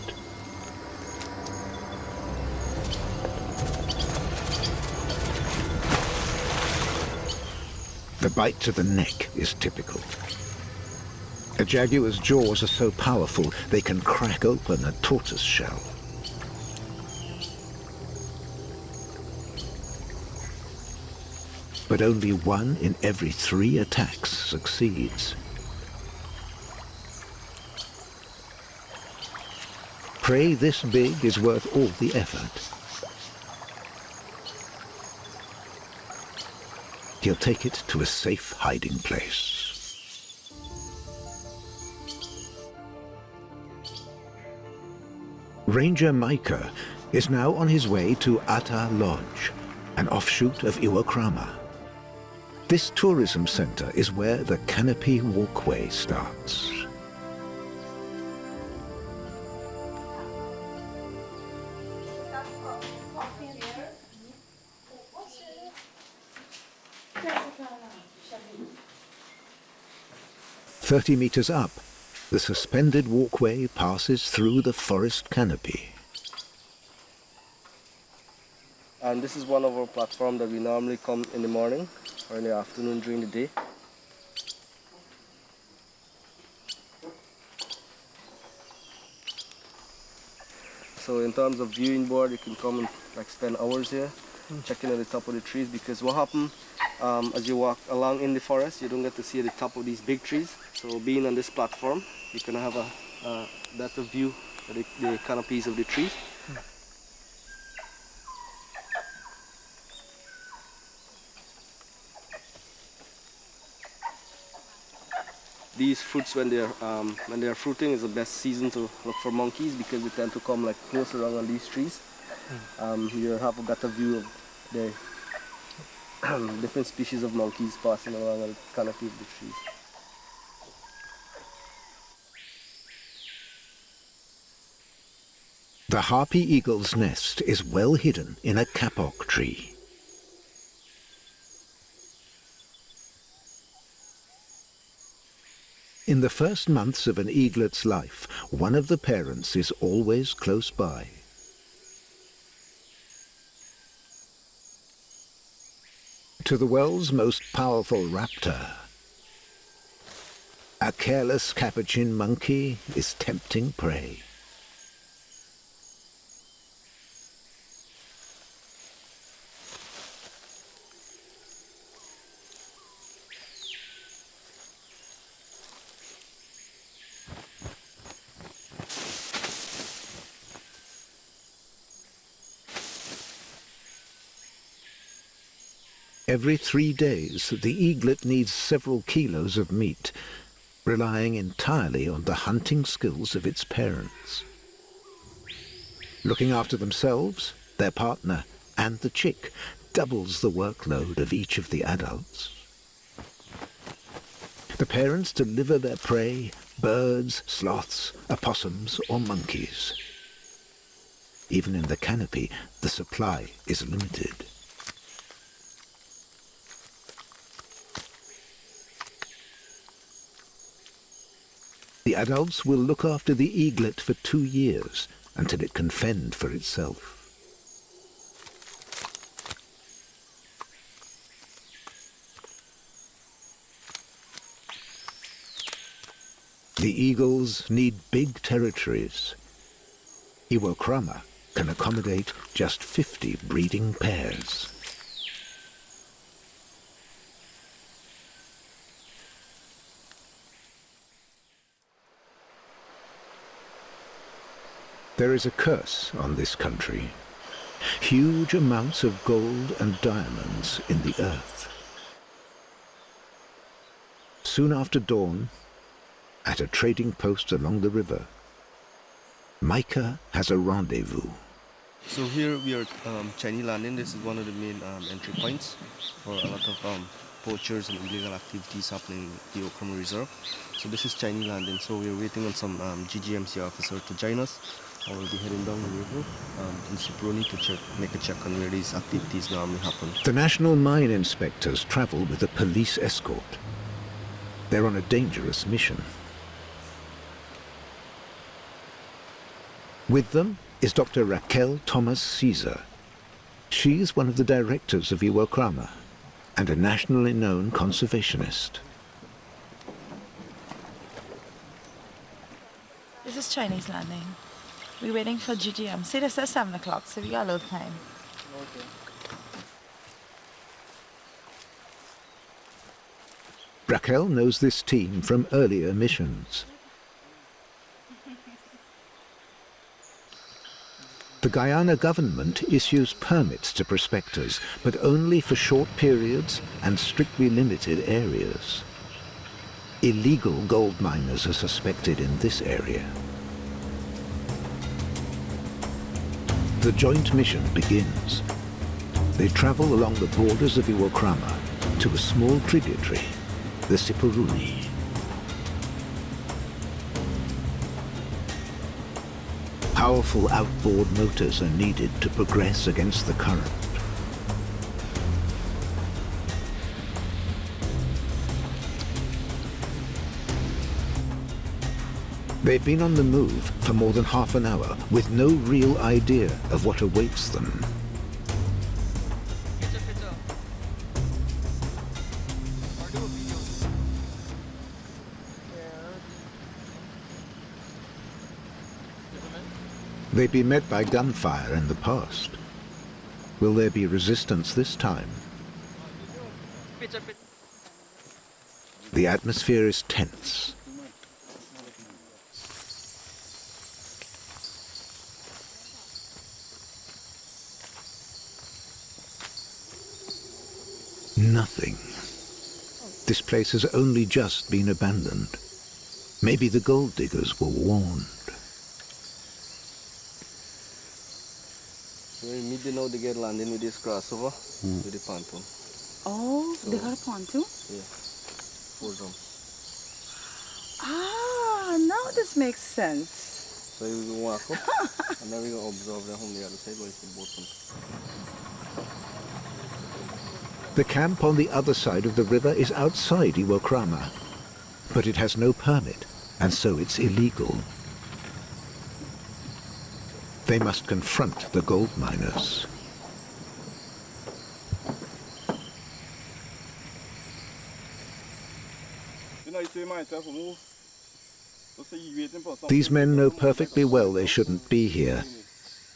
[SPEAKER 1] The bite to the neck is typical. A jaguar's jaws are so powerful they can crack open a tortoise shell. But only 1 in every 3 attacks succeeds. Prey this big is worth all the effort. He'll take it to a safe hiding place. Ranger Micah is now on his way to Atta Lodge, an offshoot of Iwakrama. This tourism center is where the canopy walkway starts. "30 meters up, the suspended walkway passes through the forest canopy.
[SPEAKER 6] And this is one of our platforms that we normally come in the morning or in the afternoon during the day. So in terms of viewing board, you can come and spend hours here checking at the top of the trees, because what happens as you walk along in the forest, you don't get to see the top of these big trees. So being on this platform, you can have a better view of the canopies of the trees. These fruits, when they're fruiting, is the best season to look for monkeys, because they tend to come close around on these trees. You have a better view of the different species of monkeys passing along the canopy of the trees.
[SPEAKER 1] The harpy eagle's nest is well hidden in a kapok tree. In the first months of an eaglet's life, one of the parents is always close by. To the world's most powerful raptor, a careless capuchin monkey is tempting prey. Every 3 days, the eaglet needs several kilos of meat, relying entirely on the hunting skills of its parents. Looking after themselves, their partner, and the chick doubles the workload of each of the adults. The parents deliver their prey, birds, sloths, opossums, or monkeys. Even in the canopy, the supply is limited. The adults will look after the eaglet for 2 years until it can fend for itself. The eagles need big territories. Iwakrama can accommodate just 50 breeding pairs. There is a curse on this country. Huge amounts of gold and diamonds in the earth. Soon after dawn, at a trading post along the river, Micah has a rendezvous.
[SPEAKER 6] So here we are Chinese landing. This is one of the main entry points for a lot of poachers and illegal activities happening in the Okrama Reserve. So this is Chinese landing. So we're waiting on some GGMC officer to join us. I will be heading down the river in Siproni to make a check on where these activities normally happen.
[SPEAKER 1] The national mine inspectors travel with a police escort. They're on a dangerous mission. With them is Dr. Raquel Thomas Caesar. She's one of the directors of Iwokrama and a nationally known conservationist.
[SPEAKER 7] This is Chinese landing. We're waiting for GGM. See, this says 7 o'clock, so we got a little time.
[SPEAKER 5] Okay.
[SPEAKER 1] Raquel knows this team from earlier missions. The Guyana government issues permits to prospectors, but only for short periods and strictly limited areas. Illegal gold miners are suspected in this area. The joint mission begins. They travel along the borders of Iwokrama to a small tributary, the Sipuruni. Powerful outboard motors are needed to progress against the current. They've been on the move for more than half an hour with no real idea of what awaits them. They've been met by gunfire in the past. Will there be resistance this time? The atmosphere is tense. Nothing. This place has only just been abandoned. Maybe the gold diggers were warned.
[SPEAKER 6] We meet now they get landing with this crossover with the pontoon.
[SPEAKER 7] Oh, so they got a pontoon?
[SPEAKER 6] Yeah, 4 drums.
[SPEAKER 7] Ah, now this makes sense.
[SPEAKER 6] So we will walk up and then we will observe them on the other side where it's the boat.
[SPEAKER 1] The camp on the other side of the river is outside Iwokrama, but it has no permit, and so it's illegal. They must confront the gold miners. These men know perfectly well they shouldn't be here,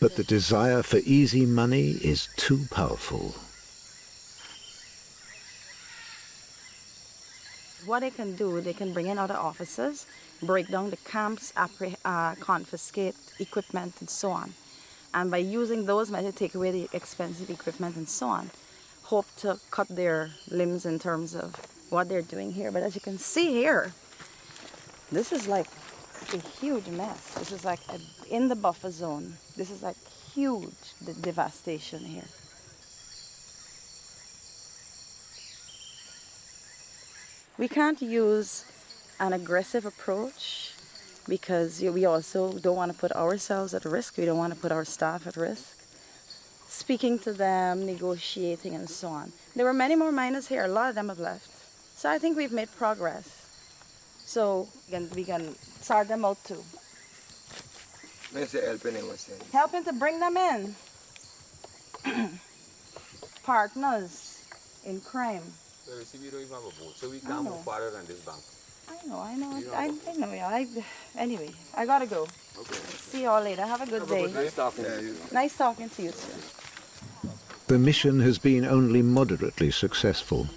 [SPEAKER 1] but the desire for easy money is too powerful.
[SPEAKER 7] What they can do, they can bring in other officers, break down the camps, confiscate equipment and so on. And by using those methods, take away the expensive equipment and so on, hope to cut their limbs in terms of what they're doing here. But as you can see here, this is like a huge mess. This is like in the buffer zone. This is like huge devastation here. We can't use an aggressive approach because we also don't want to put ourselves at risk. We don't want to put our staff at risk. Speaking to them, negotiating, and so on. There were many more miners here. A lot of them have left. So I think we've made progress. So we can sort them out too. Helping to bring them in. Partners in crime.
[SPEAKER 8] Well, you see, we don't even have a boat, so we can't move farther than this bank.
[SPEAKER 7] I know. Yeah. Anyway, I gotta go. Okay. See you all later. Have a good day.
[SPEAKER 8] Nice talking to you.
[SPEAKER 7] Nice talking to you too.
[SPEAKER 1] The mission has been only moderately successful.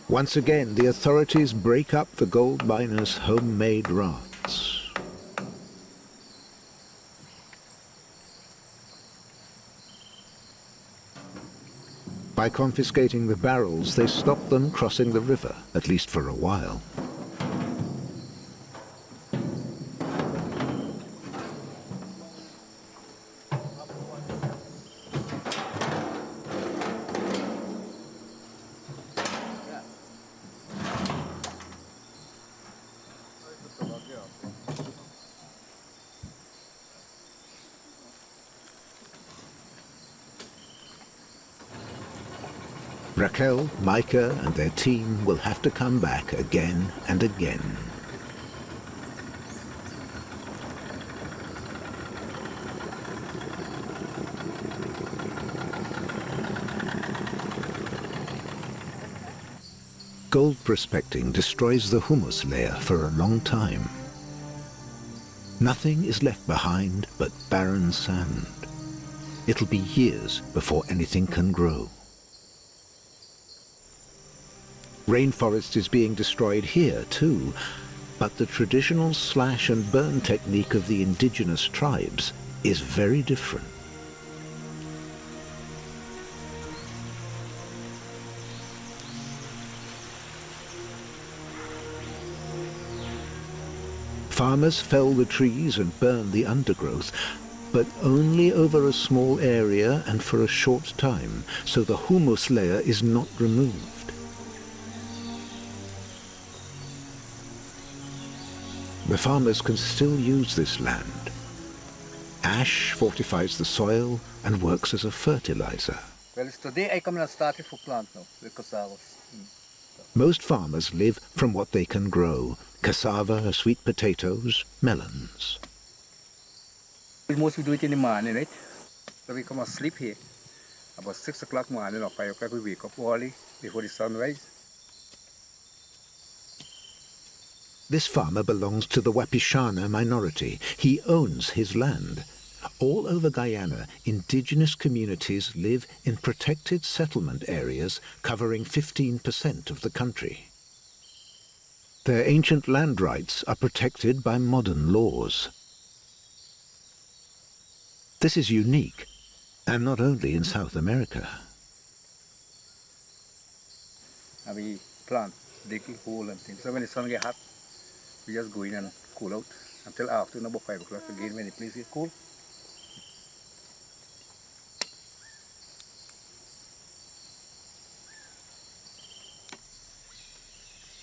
[SPEAKER 1] Once again, the authorities break up the gold miners' homemade rafts. By confiscating the barrels, they stop them crossing the river, at least for a while. Raquel, Micah and their team will have to come back again and again. Gold prospecting destroys the humus layer for a long time. Nothing is left behind but barren sand. It'll be years before anything can grow. Rainforest is being destroyed here too, but the traditional slash and burn technique of the indigenous tribes is very different. Farmers fell the trees and burn the undergrowth, but only over a small area and for a short time, so the humus layer is not removed. The farmers can still use this land. Ash fortifies the soil and works as a fertilizer.
[SPEAKER 9] Well, today I come and started for plant now, the cassavas.
[SPEAKER 1] Most farmers live from what they can grow: cassava, sweet potatoes, melons.
[SPEAKER 9] Most we do it in the morning, right? So we come and sleep here. About 6 o'clock morning or 5 o'clock we wake up early before the sun rises.
[SPEAKER 1] This farmer belongs to the Wapishana minority. He owns his land. All over Guyana, indigenous communities live in protected settlement areas covering 15% of the country. Their ancient land rights are protected by modern laws. This is unique, and not only in South America.
[SPEAKER 9] And we plant, dig a hole and things. So when the sun gets hot, we just go in and cool out until afternoon about 5 o'clock again when the place gets cool.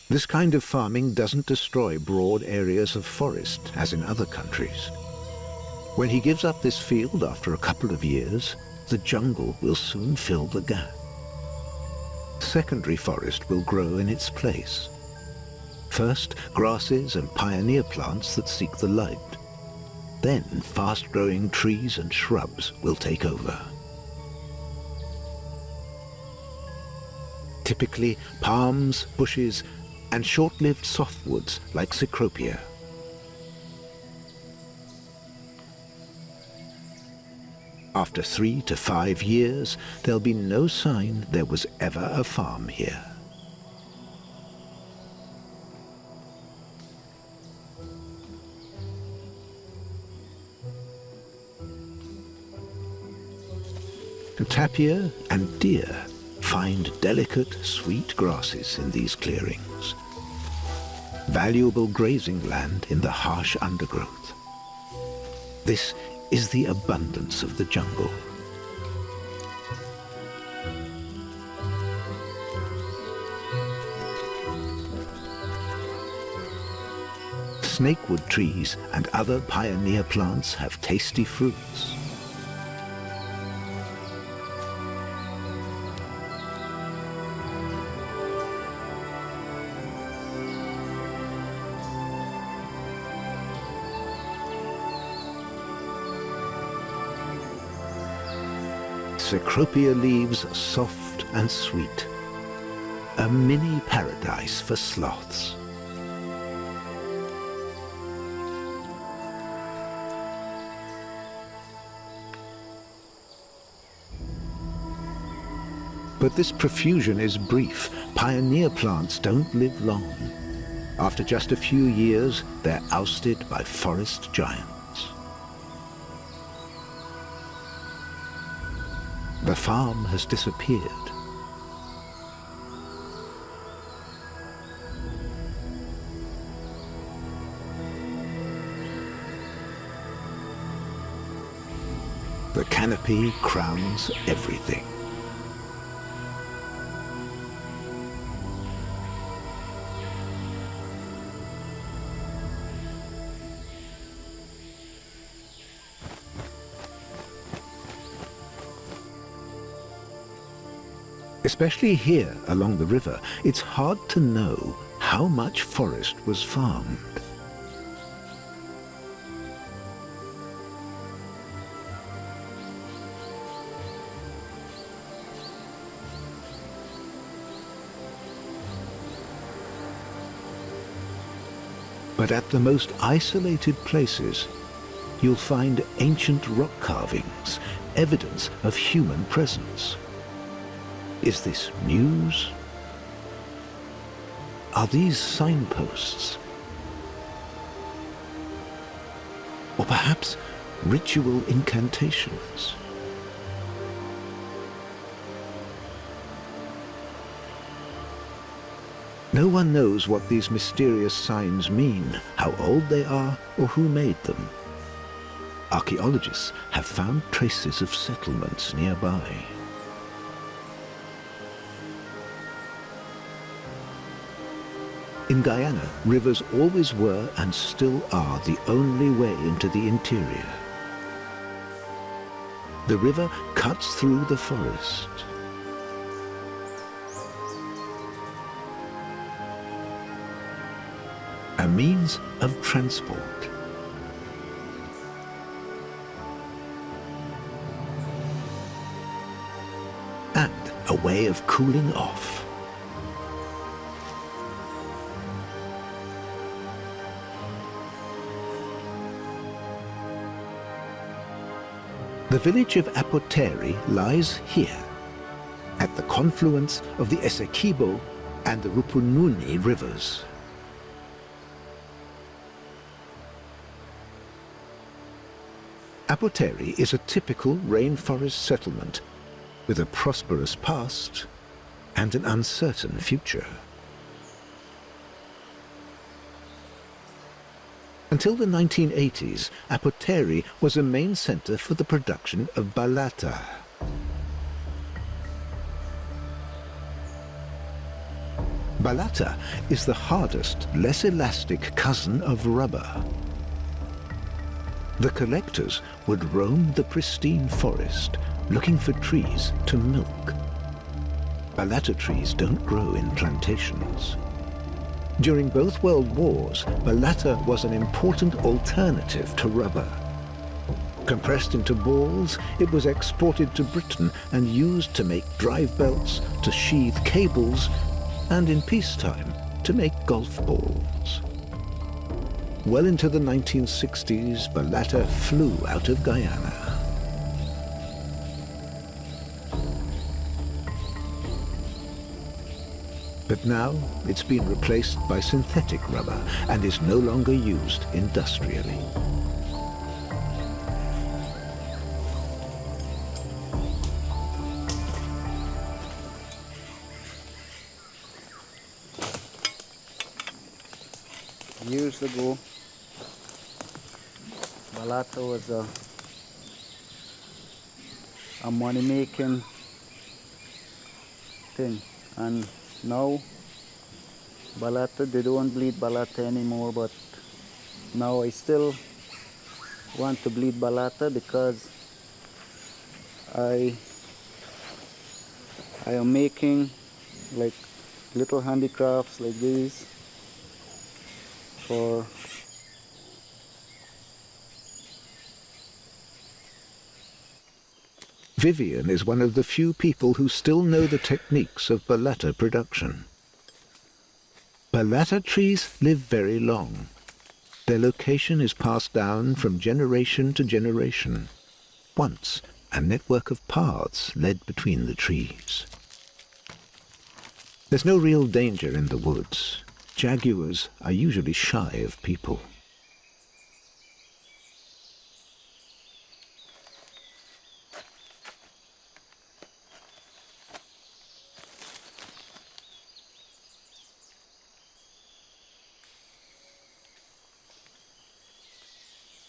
[SPEAKER 1] This kind of farming doesn't destroy broad areas of forest, as in other countries. When he gives up this field after a couple of years, the jungle will soon fill the gap. Secondary forest will grow in its place. First, grasses and pioneer plants that seek the light. Then, fast-growing trees and shrubs will take over. Typically, palms, bushes, and short-lived softwoods like cecropia. After 3 to 5 years, there'll be no sign there was ever a farm here. Tapir and deer find delicate, sweet grasses in these clearings. Valuable grazing land in the harsh undergrowth. This is the abundance of the jungle. Snakewood trees and other pioneer plants have tasty fruits. Cecropia leaves soft and sweet. A mini paradise for sloths. But this profusion is brief. Pioneer plants don't live long. After just a few years, they're ousted by forest giants. The farm has disappeared, The canopy crowns everything. Especially here along the river, it's hard to know how much forest was farmed. But at the most isolated places, you'll find ancient rock carvings, evidence of human presence. Is this news? Are these signposts? Or perhaps ritual incantations? No one knows what these mysterious signs mean, how old they are, or who made them. Archaeologists have found traces of settlements nearby. In Guyana, rivers always were and still are the only way into the interior. The river cuts through the forest. A means of transport. And a way of cooling off. The village of Apoteri lies here, at the confluence of the Essequibo and the Rupununi rivers. Apoteri is a typical rainforest settlement with a prosperous past and an uncertain future. Until the 1980s, Apoteri was a main center for the production of balata. Balata is the hardest, less elastic cousin of rubber. The collectors would roam the pristine forest, looking for trees to milk. Balata trees don't grow in plantations. During both World Wars, balata was an important alternative to rubber. Compressed into balls, it was exported to Britain and used to make drive belts, to sheathe cables, and in peacetime, to make golf balls. Well into the 1960s, balata flew out of Guyana. But now it's been replaced by synthetic rubber and is no longer used industrially.
[SPEAKER 5] Years ago, balata was a money-making thing, and now balata, they don't bleed balata anymore, but now I still want to bleed balata because I am making like little handicrafts like these for
[SPEAKER 1] Vivian is one of the few people who still know the techniques of balata production. Balata trees live very long. Their location is passed down from generation to generation. Once, a network of paths led between the trees. There's no real danger in the woods. Jaguars are usually shy of people.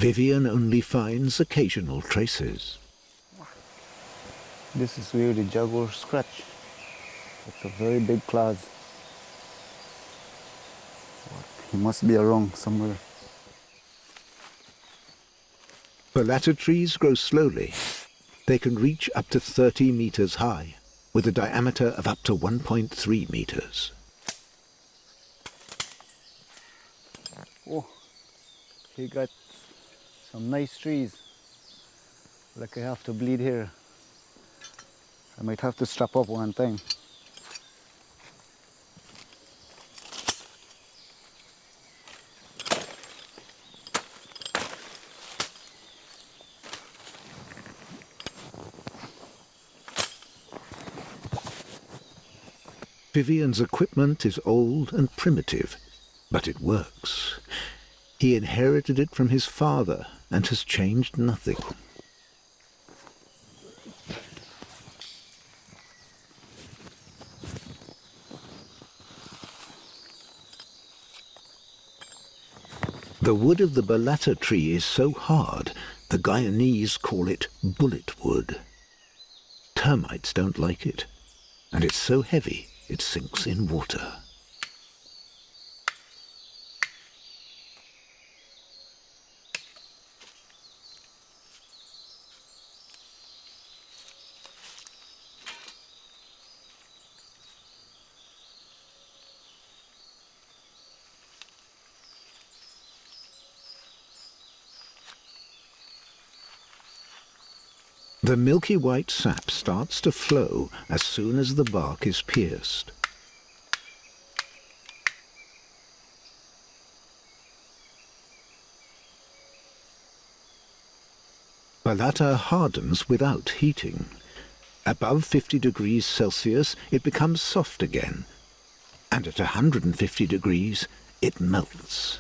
[SPEAKER 1] Vivian only finds occasional traces.
[SPEAKER 5] This is where the Jaguars scratch. It's a very big claws. He must be around somewhere.
[SPEAKER 1] Balata trees grow slowly. They can reach up to 30 meters high, with a diameter of up to 1.3 meters.
[SPEAKER 5] Oh, he got some nice trees. Like I have to bleed here. I might have to strap up one time.
[SPEAKER 1] Vivian's equipment is old and primitive, but it works. He inherited it from his father and has changed nothing. The wood of the balata tree is so hard, the Guyanese call it bullet wood. Termites don't like it, and it's so heavy it sinks in water. The milky white sap starts to flow as soon as the bark is pierced. Balata hardens without heating. Above 50 degrees Celsius, it becomes soft again, and at 150 degrees, it melts.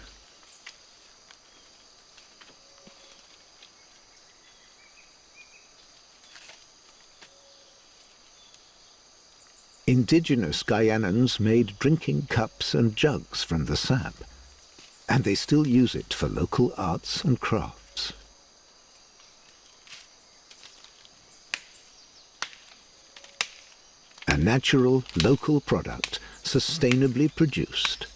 [SPEAKER 1] Indigenous Guyanans made drinking cups and jugs from the sap, and they still use it for local arts and crafts. A natural, local product, sustainably produced.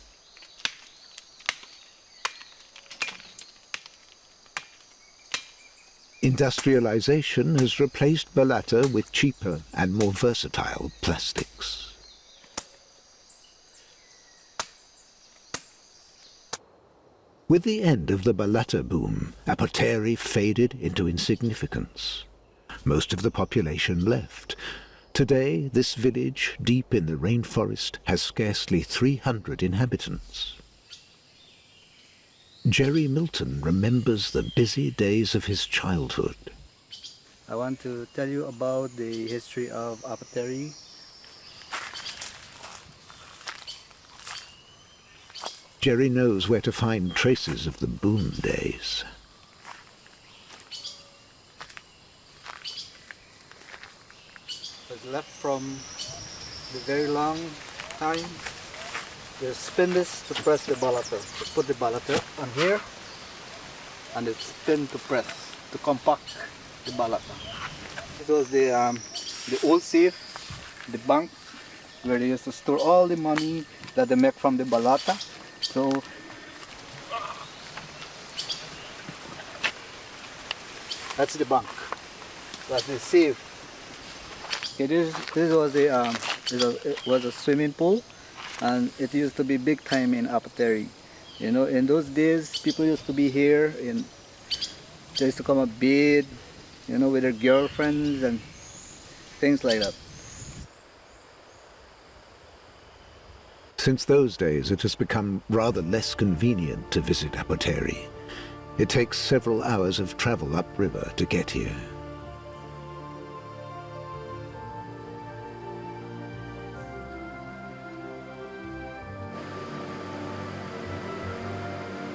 [SPEAKER 1] Industrialization has replaced balata with cheaper and more versatile plastics. With the end of the balata boom, apoteri faded into insignificance. Most of the population left. Today, this village, deep in the rainforest, has scarcely 300 inhabitants. Jerry Milton remembers the busy days of his childhood.
[SPEAKER 5] I want to tell you about the history of apoteri.
[SPEAKER 1] Jerry knows where to find traces of the boom days.
[SPEAKER 5] It was left from the very long time. You spin this to press the balata. You put the balata on here, and it's spin to press, to compact the balata. This was the old safe, the bank, where they used to store all the money that they make from the balata. So that's the bank. That's the safe. Okay, this was a swimming pool, and it used to be big time in apoteri. You know, in those days, people used to be here, and they used to come and bathe, you know, with their girlfriends and things like that.
[SPEAKER 1] Since those days, it has become rather less convenient to visit apoteri. It takes several hours of travel upriver to get here.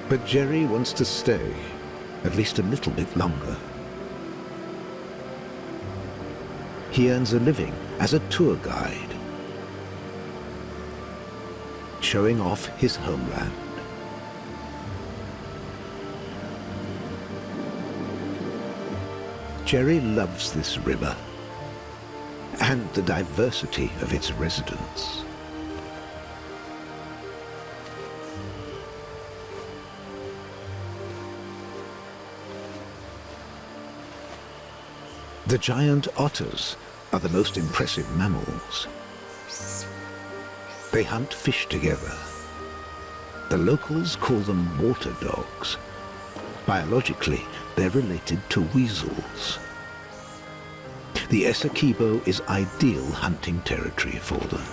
[SPEAKER 1] But Jerry wants to stay, at least a little bit longer. He earns a living as a tour guide, showing off his homeland. Jerry loves this river. and the diversity of its residents. The giant otters are the most impressive mammals. They hunt fish together. The locals call them water dogs. Biologically, they're related to weasels. The Essequibo is ideal hunting territory for them.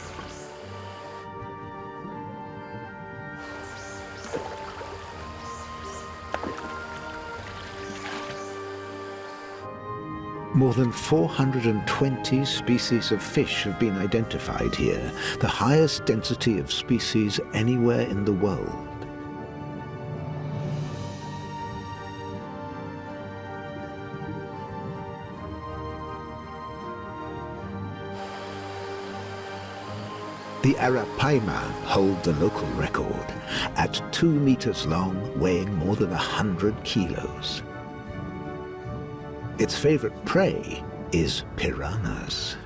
[SPEAKER 1] More than 420 species of fish have been identified here, the highest density of species anywhere in the world. The arapaima hold the local record, at 2 meters long, weighing more than 100 kilos. Its favorite prey is piranhas.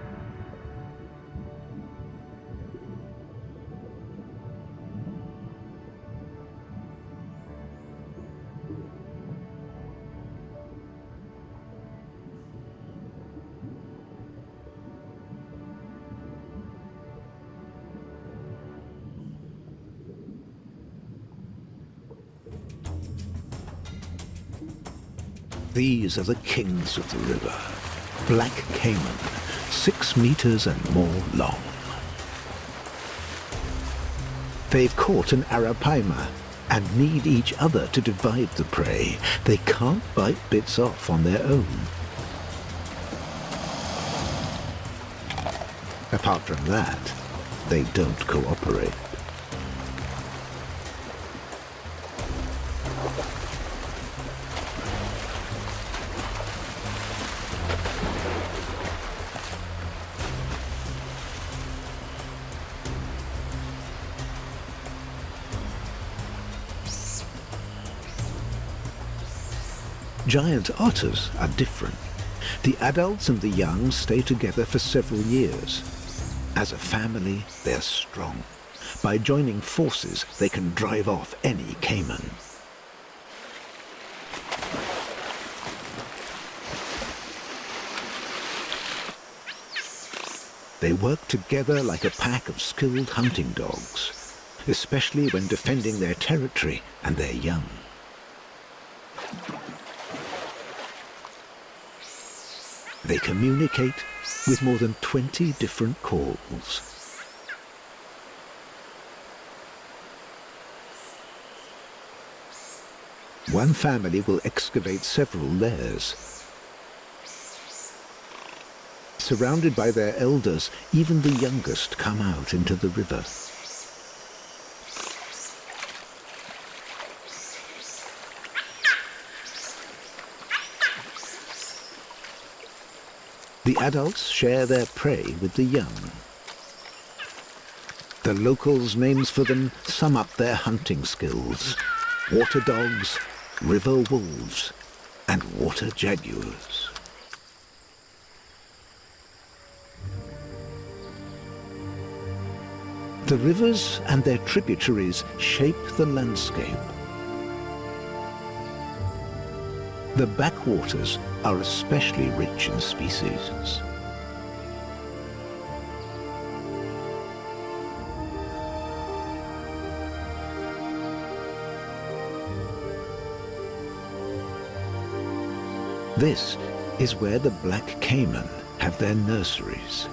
[SPEAKER 1] These are the kings of the river, black caiman, 6 meters and more long. They've caught an arapaima and need each other to divide the prey. They can't bite bits off on their own. Apart from that, they don't cooperate. Giant otters are different. The adults and the young stay together for several years. As a family, they're strong. By joining forces, they can drive off any caiman. They work together like a pack of skilled hunting dogs, especially when defending their territory and their young. They communicate with more than 20 different calls. One family will excavate several lairs. Surrounded by their elders, even the youngest come out into the river. The adults share their prey with the young. The locals' names for them sum up their hunting skills: water dogs, river wolves, and water jaguars. The rivers and their tributaries shape the landscape. The backwaters are especially rich in species. This is where the black caiman have their nurseries.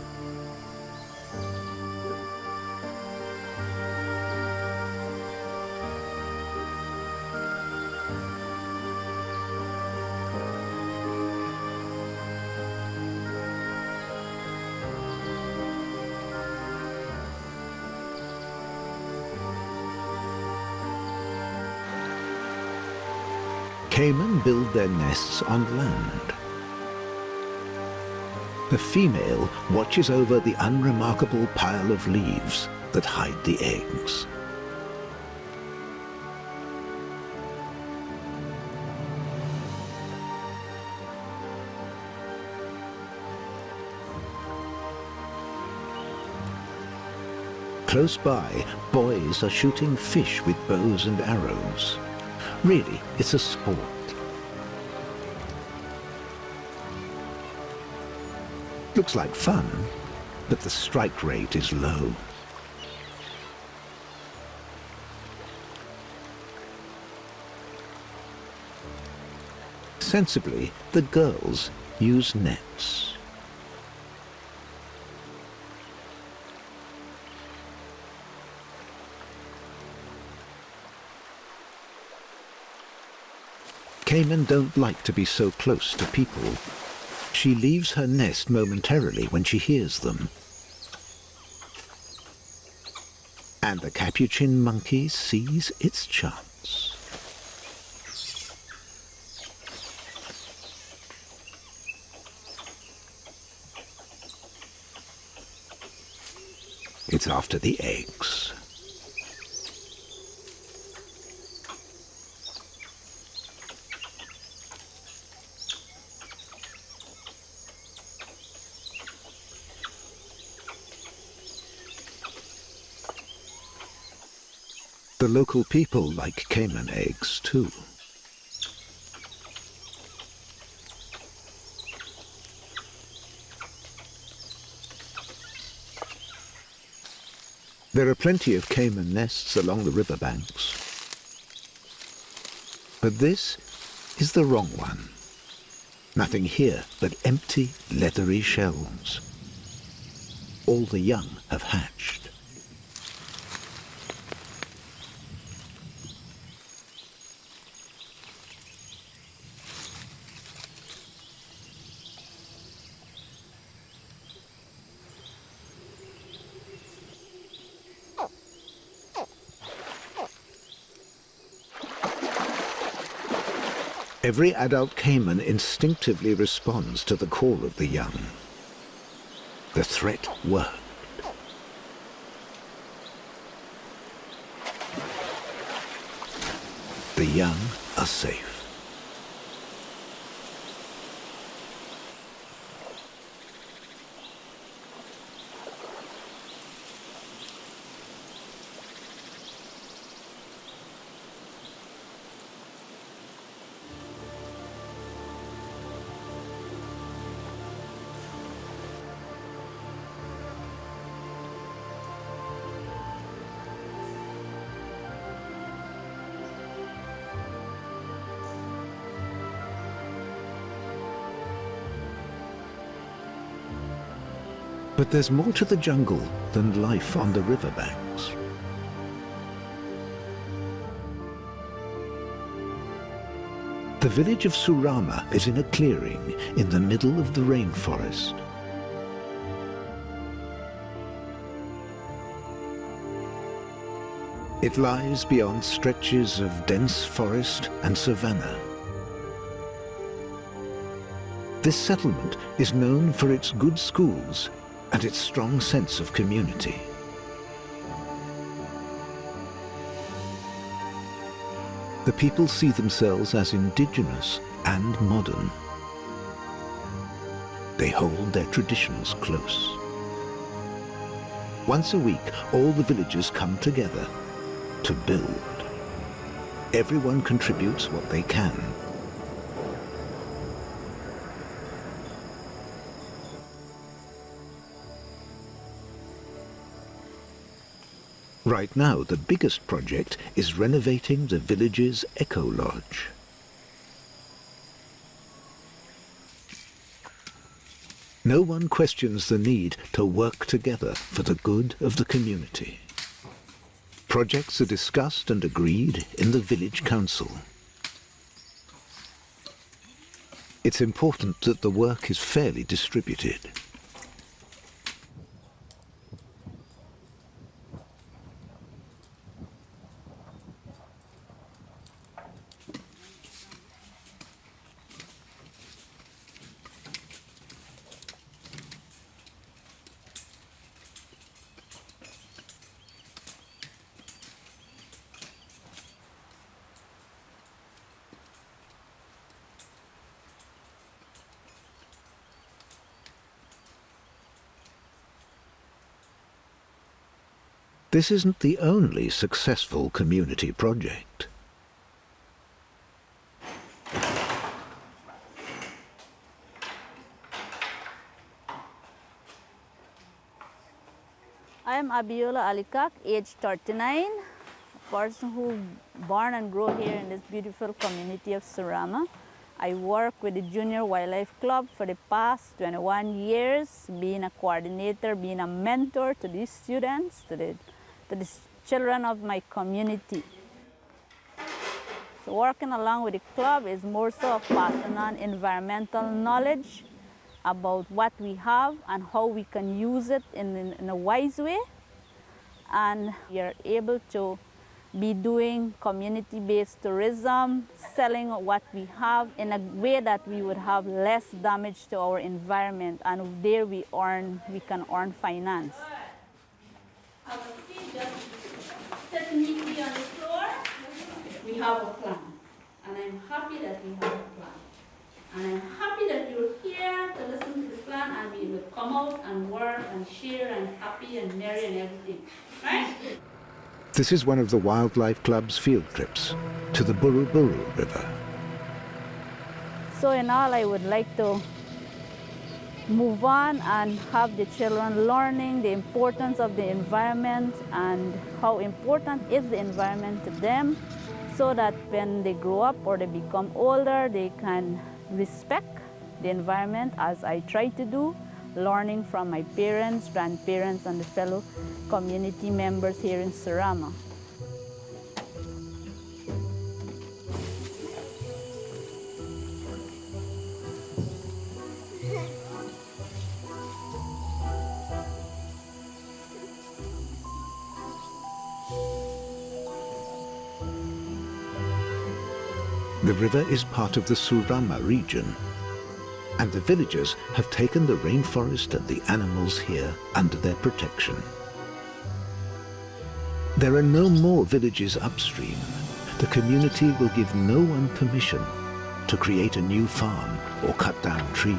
[SPEAKER 1] Caiman build their nests on land. The female watches over the unremarkable pile of leaves that hide the eggs. Close by, boys are shooting fish with bows and arrows. Really, it's a sport. Looks like fun, but the strike rate is low. Sensibly, the girls use nets. Caiman don't like to be so close to people. She leaves her nest momentarily when she hears them. And the capuchin monkey sees its chance. It's after the eggs. The local people like caiman eggs too. There are plenty of caiman nests along the riverbanks. But this is the wrong one. Nothing here but empty, leathery shells. All the young have hatched. Every adult caiman instinctively responds to the call of the young. The threat worked. The young are safe. But there's more to the jungle than life on the riverbanks. The village of Surama is in a clearing in the middle of the rainforest. It lies beyond stretches of dense forest and savannah. This settlement is known for its good schools and its strong sense of community. The people see themselves as indigenous and modern. They hold their traditions close. Once a week, all the villagers come together to build. Everyone contributes what they can. Right now, the biggest project is renovating the village's eco lodge. No one questions the need to work together for the good of the community. Projects are discussed and agreed in the village council. It's important that the work is fairly distributed. This isn't the only successful community project.
[SPEAKER 10] I am Abiola Alikak, age 39, a person who born and grew here in this beautiful community of Surama. I work with the Junior Wildlife Club for the past 21 years, being a coordinator, being a mentor to these students, to the children of my community. So working along with the club is more so of passing on environmental knowledge about what we have and how we can use it in a wise way. And we are able to be doing community-based tourism, selling what we have in a way that we would have less damage to our environment, and there we can earn finance. Our feet just sit neatly on the floor. We have a plan, and I'm happy that we have a plan. And I'm happy that you're here to listen to the plan, and we will come out and work and share and happy and merry and everything, right?
[SPEAKER 1] This is one of the Wildlife Club's field trips to the Buru Buru River.
[SPEAKER 10] So in all, I would like to move on and have the children learning the importance of the environment and how important is the environment to them, so that when they grow up or they become older, they can respect the environment as I try to do, learning from my parents, grandparents, and the fellow community members here in Surama.
[SPEAKER 1] The river is part of the Surama region, and the villagers have taken the rainforest and the animals here under their protection. There are no more villages upstream. The community will give no one permission to create a new farm or cut down trees.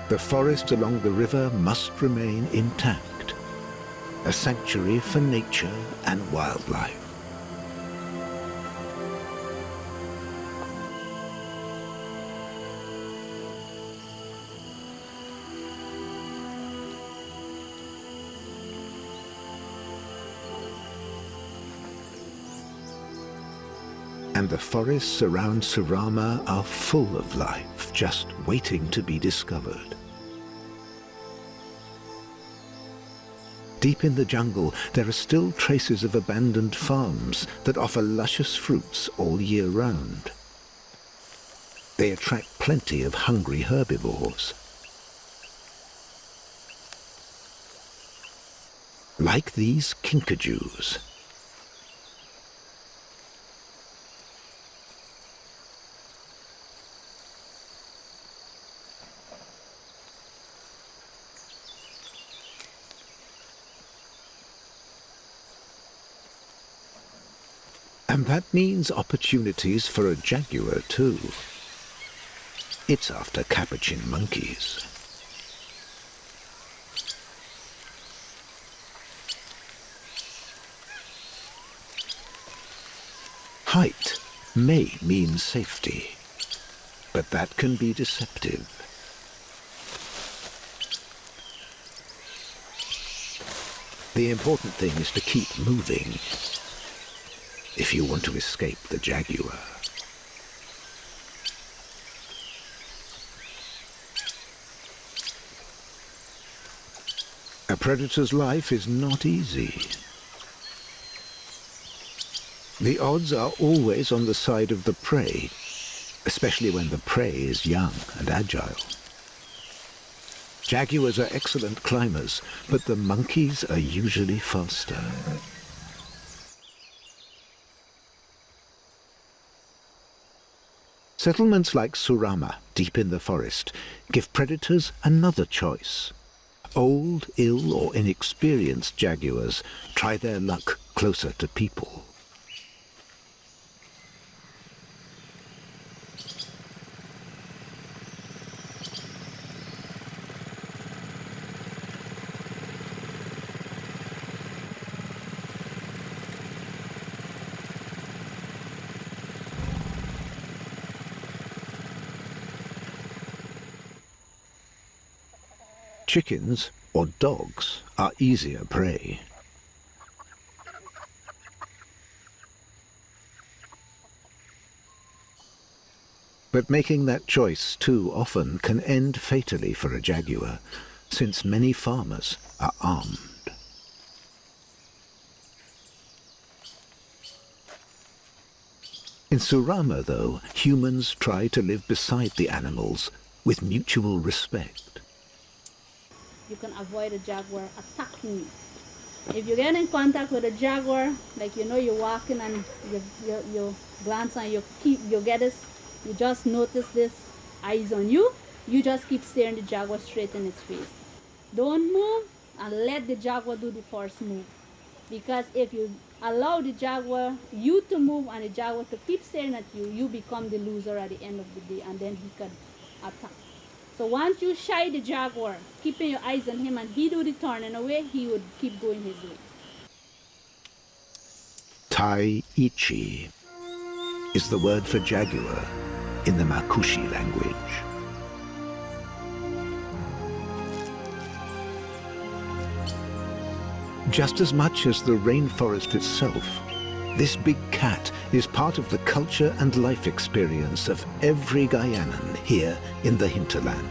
[SPEAKER 1] The forest along the river must remain intact, a sanctuary for nature and wildlife. And the forests around Surama are full of life, just waiting to be discovered. Deep in the jungle, there are still traces of abandoned farms that offer luscious fruits all year round. They attract plenty of hungry herbivores. Like these kinkajous. And that means opportunities for a jaguar too. It's after capuchin monkeys. Height may mean safety, but that can be deceptive. The important thing is to keep moving if you want to escape the jaguar. A predator's life is not easy. The odds are always on the side of the prey, especially when the prey is young and agile. Jaguars are excellent climbers, but the monkeys are usually faster. Settlements like Surama, deep in the forest, give predators another choice. Old, ill, or inexperienced jaguars try their luck closer to people. Chickens or dogs are easier prey. But making that choice too often can end fatally for a jaguar, since many farmers are armed. In Surama, though, humans try to live beside the animals with mutual respect.
[SPEAKER 10] You can avoid a jaguar attacking you. If you get in contact with a jaguar, like you're walking and you glance and you just notice this eyes on you, you just keep staring the jaguar straight in its face. Don't move and let the jaguar do the first move. Because if you allow you to move and the jaguar to keep staring at you, you become the loser at the end of the day, and then he can attack. So once you shy the jaguar, keeping your eyes on him, and he do the turning away, he would keep going his way.
[SPEAKER 1] Tai Ichi is the word for jaguar in the Makushi language. Just as much as the rainforest itself, this big cat is part of the culture and life experience of every Guyanan here in the hinterland.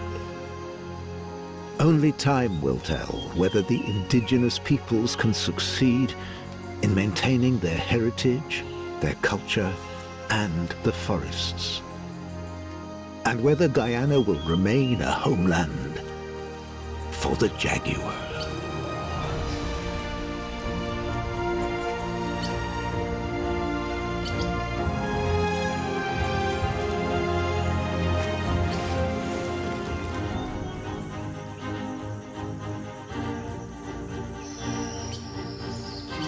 [SPEAKER 1] Only time will tell whether the indigenous peoples can succeed in maintaining their heritage, their culture, and the forests, and whether Guyana will remain a homeland for the jaguar.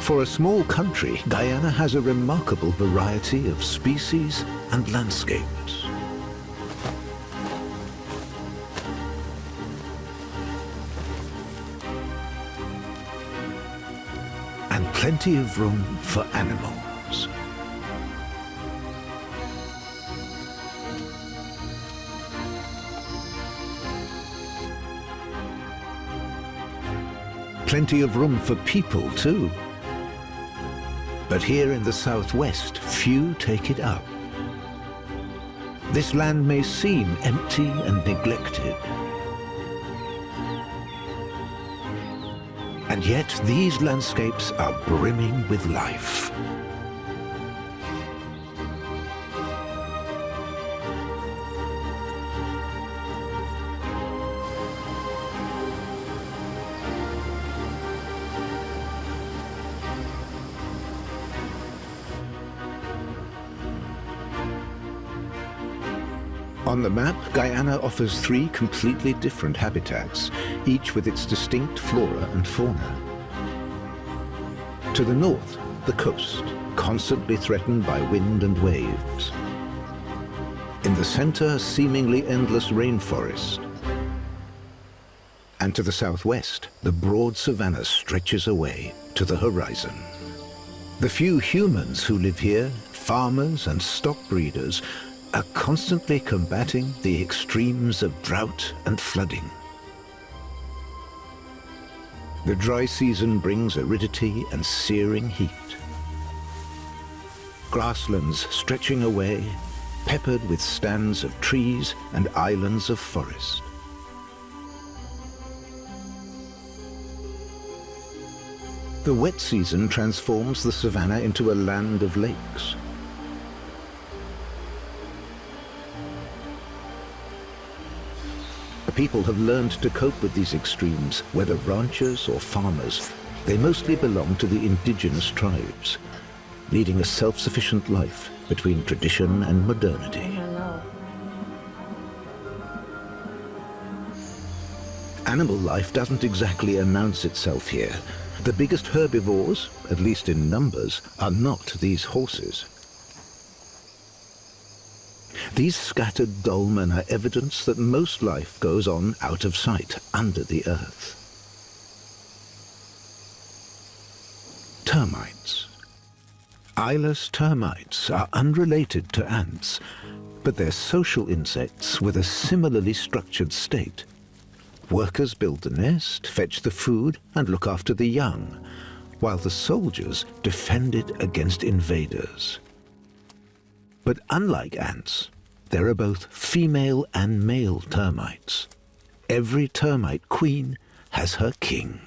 [SPEAKER 1] For a small country, Guyana has a remarkable variety of species and landscapes. And plenty of room for animals. Plenty of room for people, too. But here in the southwest, few take it up. This land may seem empty and neglected. And yet these landscapes are brimming with life. On the map, Guyana offers 3 completely different habitats, each with its distinct flora and fauna. To the north, the coast, constantly threatened by wind and waves. In the center, a seemingly endless rainforest. And to the southwest, the broad savanna stretches away to the horizon. The few humans who live here, farmers and stock breeders, are constantly combating the extremes of drought and flooding. The dry season brings aridity and searing heat. Grasslands stretching away, peppered with stands of trees and islands of forest. The wet season transforms the savanna into a land of lakes. People have learned to cope with these extremes, whether ranchers or farmers. They mostly belong to the indigenous tribes, leading a self-sufficient life between tradition and modernity. Animal life doesn't exactly announce itself here. The biggest herbivores, at least in numbers, are not these horses. These scattered dolmen are evidence that most life goes on out of sight, under the earth. Termites. Eyeless termites are unrelated to ants, but they're social insects with a similarly structured state. Workers build the nest, fetch the food, and look after the young, while the soldiers defend it against invaders. But unlike ants, there are both female and male termites. Every termite queen has her king.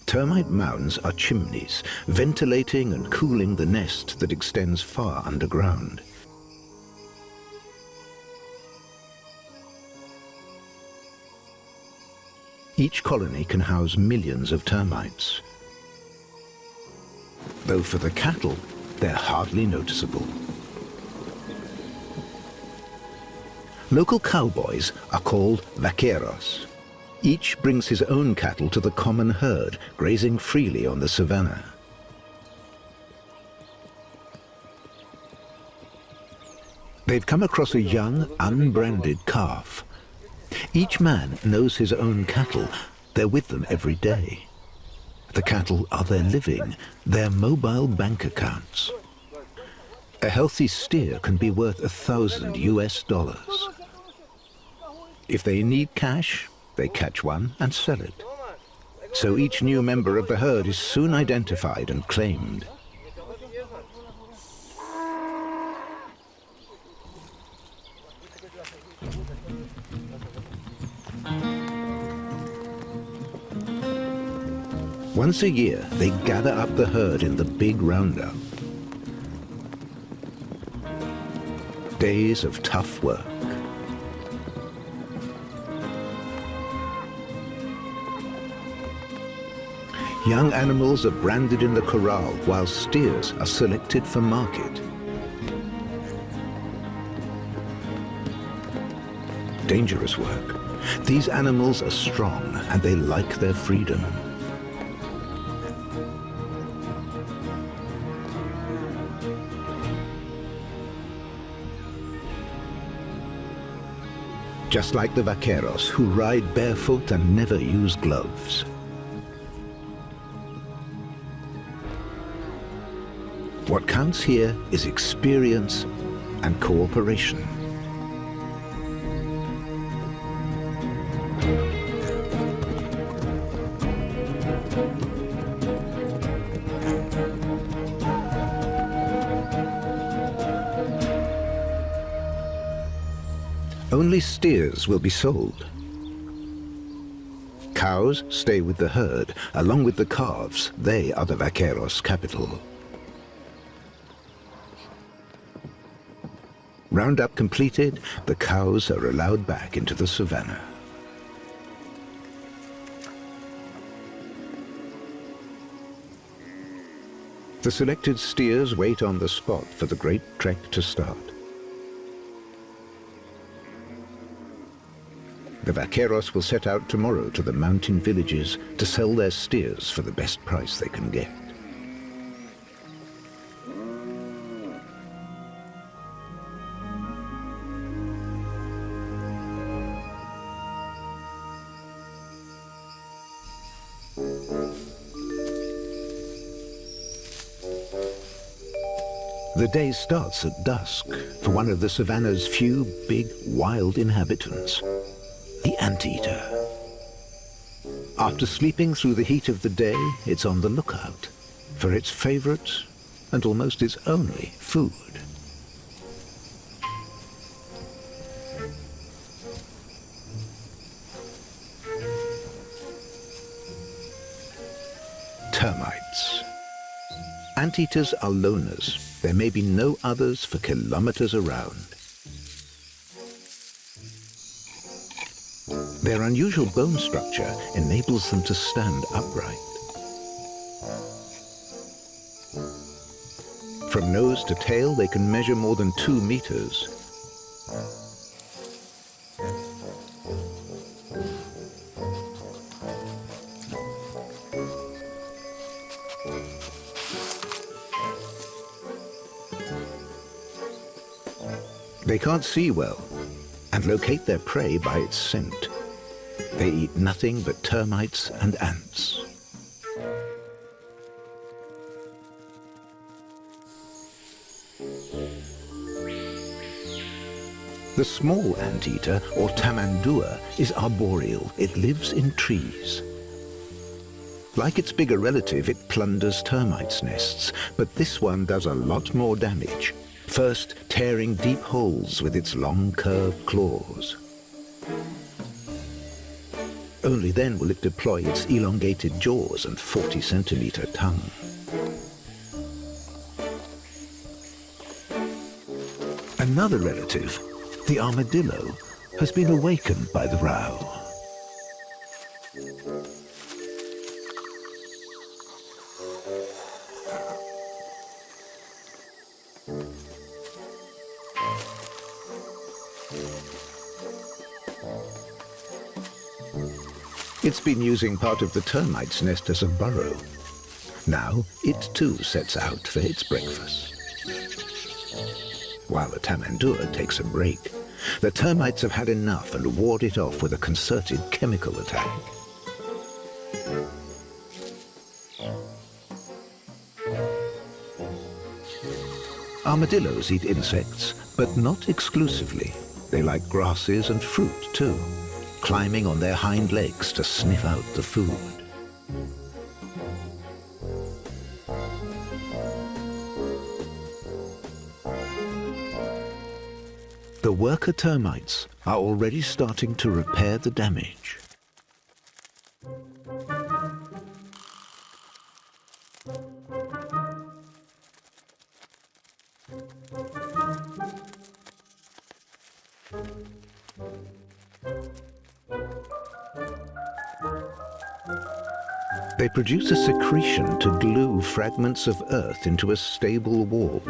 [SPEAKER 1] Termite mounds are chimneys, ventilating and cooling the nest that extends far underground. Each colony can house millions of termites. Though for the cattle, they're hardly noticeable. Local cowboys are called vaqueros. Each brings his own cattle to the common herd, grazing freely on the savannah. They've come across a young, unbranded calf. Each man knows his own cattle. They're with them every day. The cattle are their living, their mobile bank accounts. A healthy steer can be worth $1,000 US. If they need cash, they catch one and sell it. So each new member of the herd is soon identified and claimed. Once a year, they gather up the herd in the big roundup. Days of tough work. Young animals are branded in the corral while steers are selected for market. Dangerous work. These animals are strong and they like their freedom. Just like the vaqueros who ride barefoot and never use gloves. What counts here is experience and cooperation. Only steers will be sold. Cows stay with the herd, along with the calves. They are the vaqueros' capital. Roundup completed, the cows are allowed back into the savannah. The selected steers wait on the spot for the great trek to start. The vaqueros will set out tomorrow to the mountain villages to sell their steers for the best price they can get. The day starts at dusk for one of the savannah's few big wild inhabitants, the anteater. After sleeping through the heat of the day, it's on the lookout for its favorite and almost its only food. Termites. Anteaters are loners. There may be no others for kilometers around. Their unusual bone structure enables them to stand upright. From nose to tail, they can measure more than 2 meters. They can't see well and locate their prey by its scent. They eat nothing but termites and ants. The small anteater, or tamandua, is arboreal. It lives in trees. Like its bigger relative, it plunders termites' nests, but this one does a lot more damage. First, tearing deep holes with its long, curved claws. Only then will it deploy its elongated jaws and 40-centimeter tongue. Another relative, the armadillo, has been awakened by the row. It's been using part of the termite's nest as a burrow. Now it too sets out for its breakfast. While the tamandua takes a break, the termites have had enough and ward it off with a concerted chemical attack. Armadillos eat insects, but not exclusively. They like grasses and fruit too, climbing on their hind legs to sniff out the food. The worker termites are already starting to repair the damage. They produce a secretion to glue fragments of earth into a stable wall,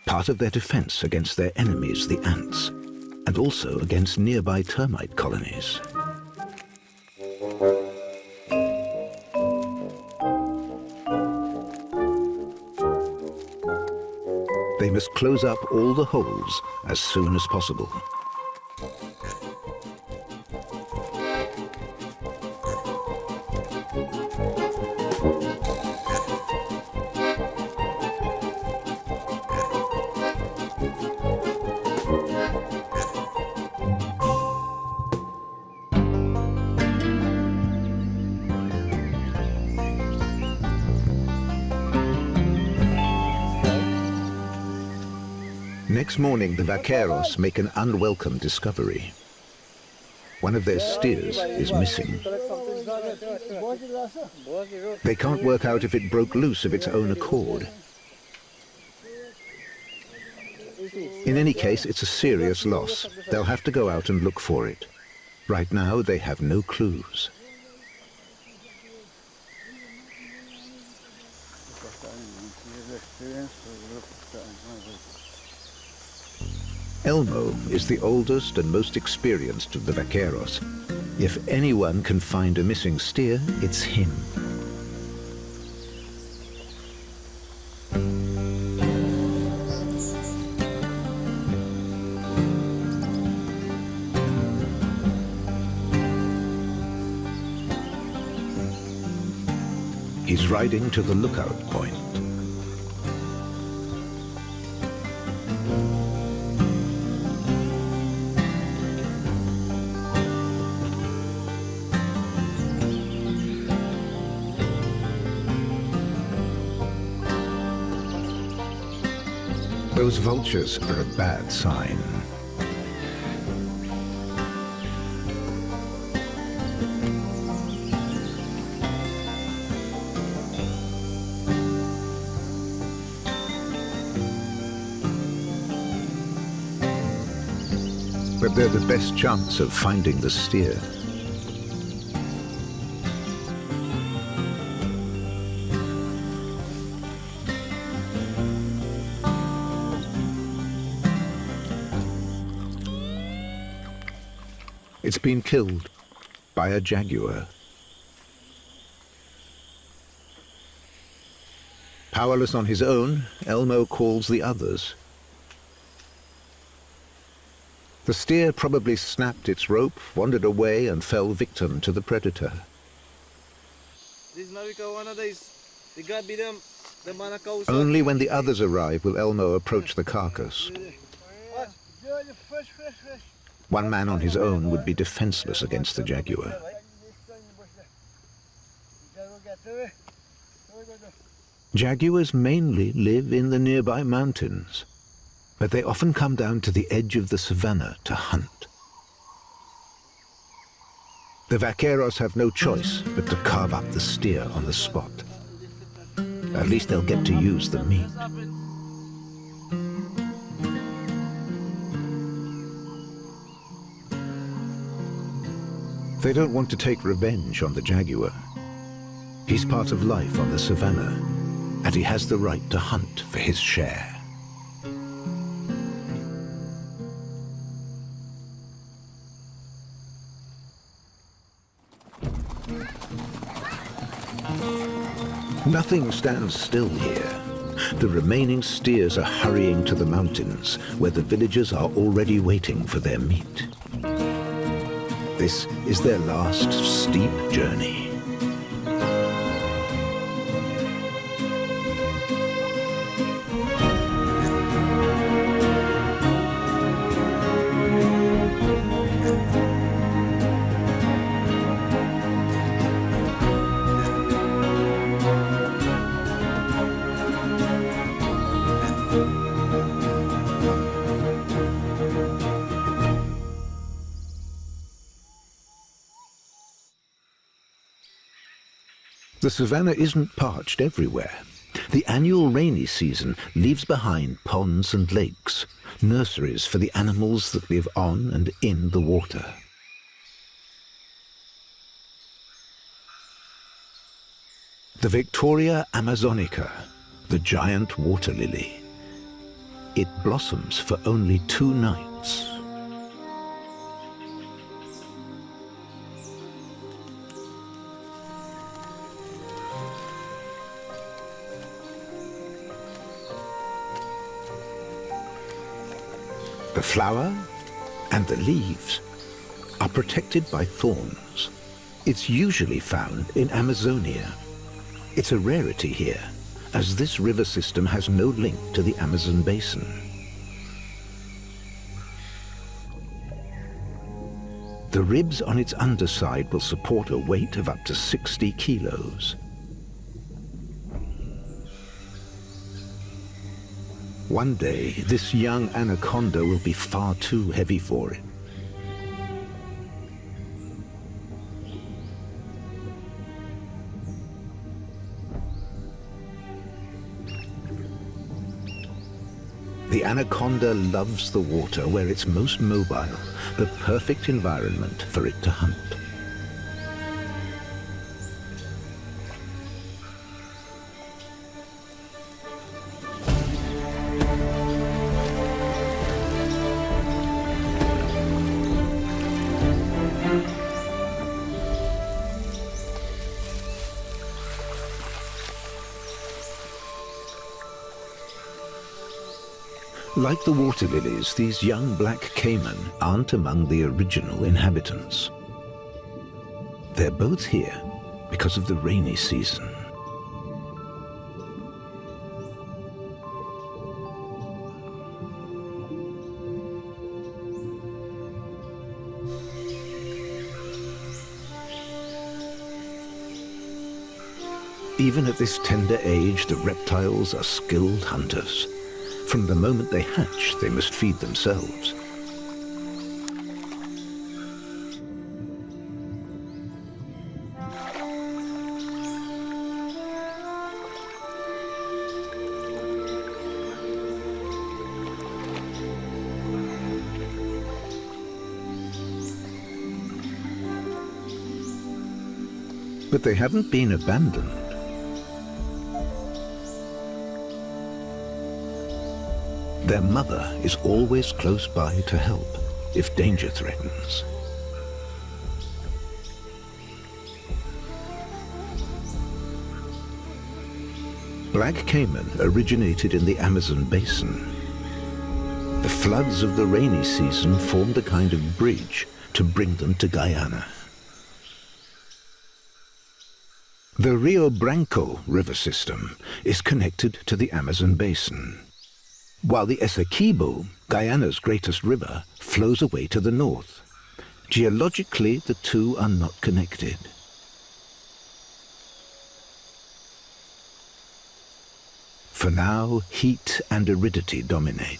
[SPEAKER 1] part of their defense against their enemies, the ants, and also against nearby termite colonies. They must close up all the holes as soon as possible. Next morning, the vaqueros make an unwelcome discovery. One of their steers is missing. They can't work out if it broke loose of its own accord. In any case, it's a serious loss. They'll have to go out and look for it. Right now, they have no clues. Elmo is the oldest and most experienced of the vaqueros. If anyone can find a missing steer, it's him. He's riding to the lookout point. Those vultures are a bad sign. But they're the best chance of finding the steer. It's been killed by a jaguar. Powerless on his own, Elmo calls the others. The steer probably snapped its rope, wandered away, and fell victim to the predator. Only when the others arrive will Elmo approach the carcass. One man on his own would be defenseless against the jaguar. Jaguars mainly live in the nearby mountains, but they often come down to the edge of the savannah to hunt. The vaqueros have no choice but to carve up the steer on the spot. At least they'll get to use the meat. They don't want to take revenge on the jaguar. He's part of life on the savannah, and he has the right to hunt for his share. Nothing stands still here. The remaining steers are hurrying to the mountains, where the villagers are already waiting for their meat. This is their last steep journey. The savannah isn't parched everywhere. The annual rainy season leaves behind ponds and lakes, nurseries for the animals that live on and in the water. The Victoria amazonica, the giant water lily. It blossoms for only 2 nights. The flower and the leaves are protected by thorns. It's usually found in Amazonia. It's a rarity here, as this river system has no link to the Amazon basin. The ribs on its underside will support a weight of up to 60 kilos. One day, this young anaconda will be far too heavy for it. The anaconda loves the water where it's most mobile, the perfect environment for it to hunt. Like the water lilies, these young black caiman aren't among the original inhabitants. They're both here because of the rainy season. Even at this tender age, the reptiles are skilled hunters. From the moment they hatch, they must feed themselves. But they haven't been abandoned. Their mother is always close by to help if danger threatens. Black caiman originated in the Amazon basin. The floods of the rainy season formed a kind of bridge to bring them to Guyana. The Rio Branco river system is connected to the Amazon basin. while the Essequibo, Guyana's greatest river, flows away to the north. Geologically, the two are not connected. For now, heat and aridity dominate.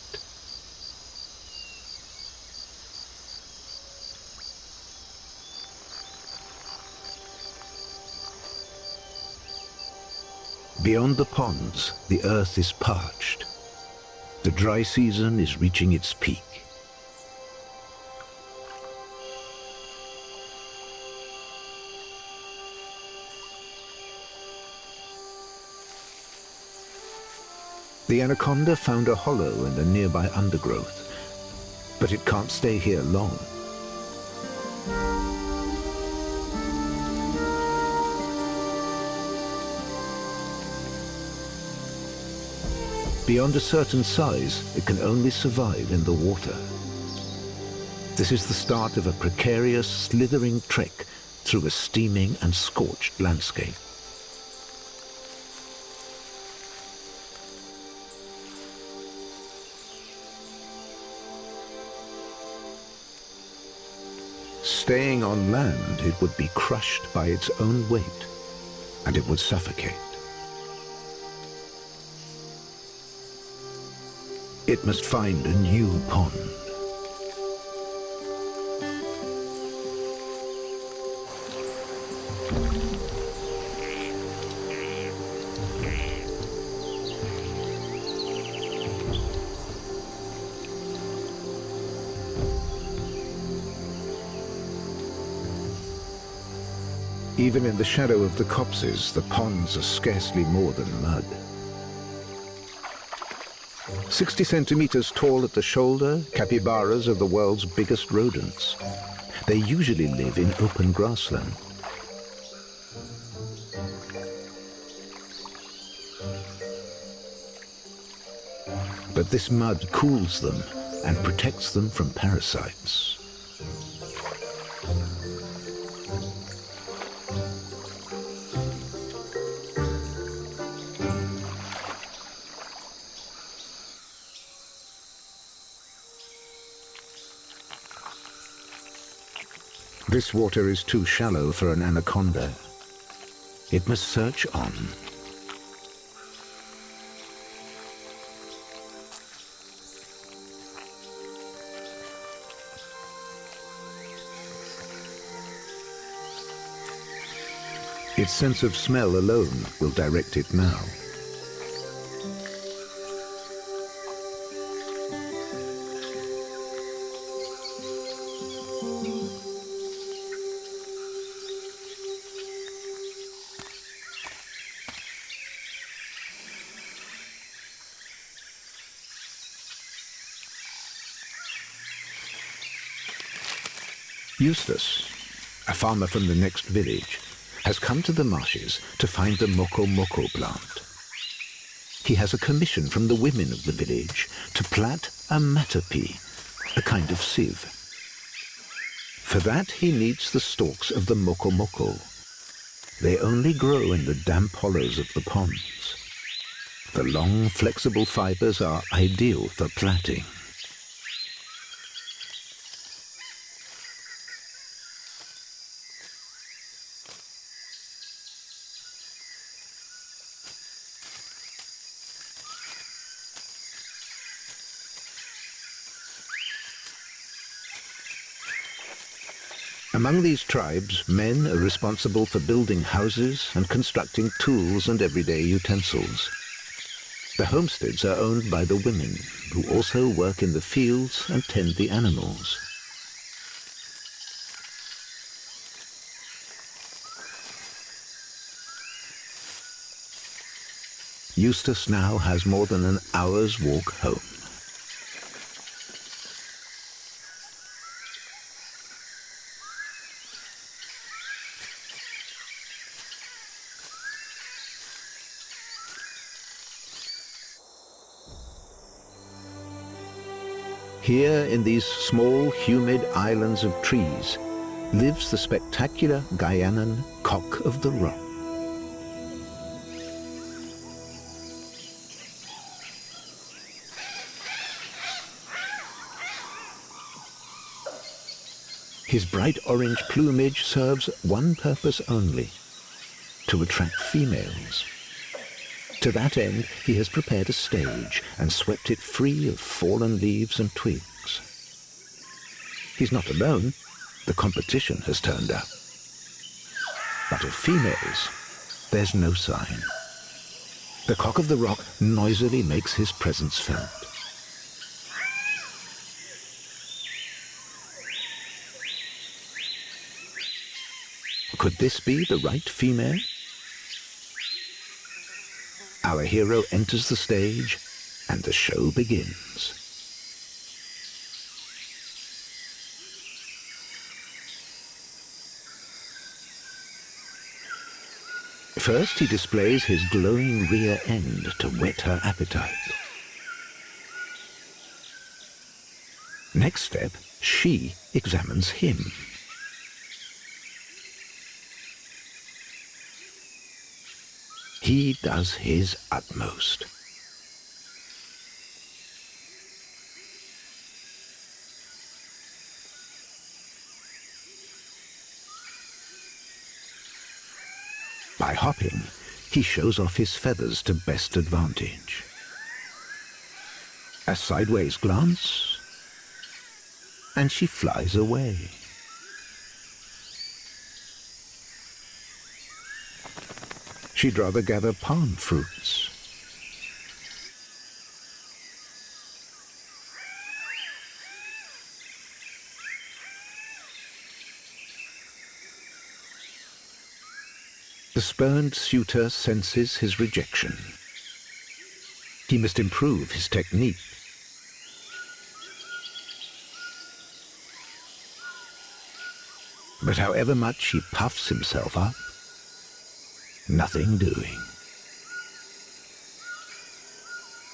[SPEAKER 1] Beyond the ponds, the earth is parched. The dry season is reaching its peak. The anaconda found a hollow in the nearby undergrowth, but it can't stay here long. Beyond a certain size, it can only survive in the water. This is the start of a precarious, slithering trek through a steaming and scorched landscape. Staying on land, it would be crushed by its own weight, and it would suffocate. It must find a new pond. Even in the shadow of the copses, the ponds are scarcely more than mud. 60 centimeters tall at the shoulder, capybaras are the world's biggest rodents. They usually live in open grassland. But this mud cools them and protects them from parasites. This water is too shallow for an anaconda. It must search on. Its sense of smell alone will direct it now. Eustace, a farmer from the next village, has come to the marshes to find the moko plant. He has a commission from the women of the village to plant a matapee, a kind of sieve. For that, he needs the stalks of the moko. They only grow in the damp hollows of the ponds. The long, flexible fibers are ideal for plaiting. Among these tribes, men are responsible for building houses and constructing tools and everyday utensils. The homesteads are owned by the women, who also work in the fields and tend the animals. Eustace now has more than an hour's walk home. Here, in these small, humid islands of trees, lives the spectacular Guyanan cock of the rock. His bright orange plumage serves one purpose only: to attract females. To that end, he has prepared a stage and swept it free of fallen leaves and twigs. He's not alone. The competition has turned up. But of females, there's no sign. The cock of the rock noisily makes his presence felt. Could this be the right female? Our hero enters the stage, and the show begins. First, he displays his glowing rear end to whet her appetite. Next step, she examines him. He does his utmost. By hopping, he shows off his feathers to best advantage. A sideways glance, and she flies away. She'd rather gather palm fruits. The spurned suitor senses his rejection. He must improve his technique. But however much he puffs himself up, nothing doing.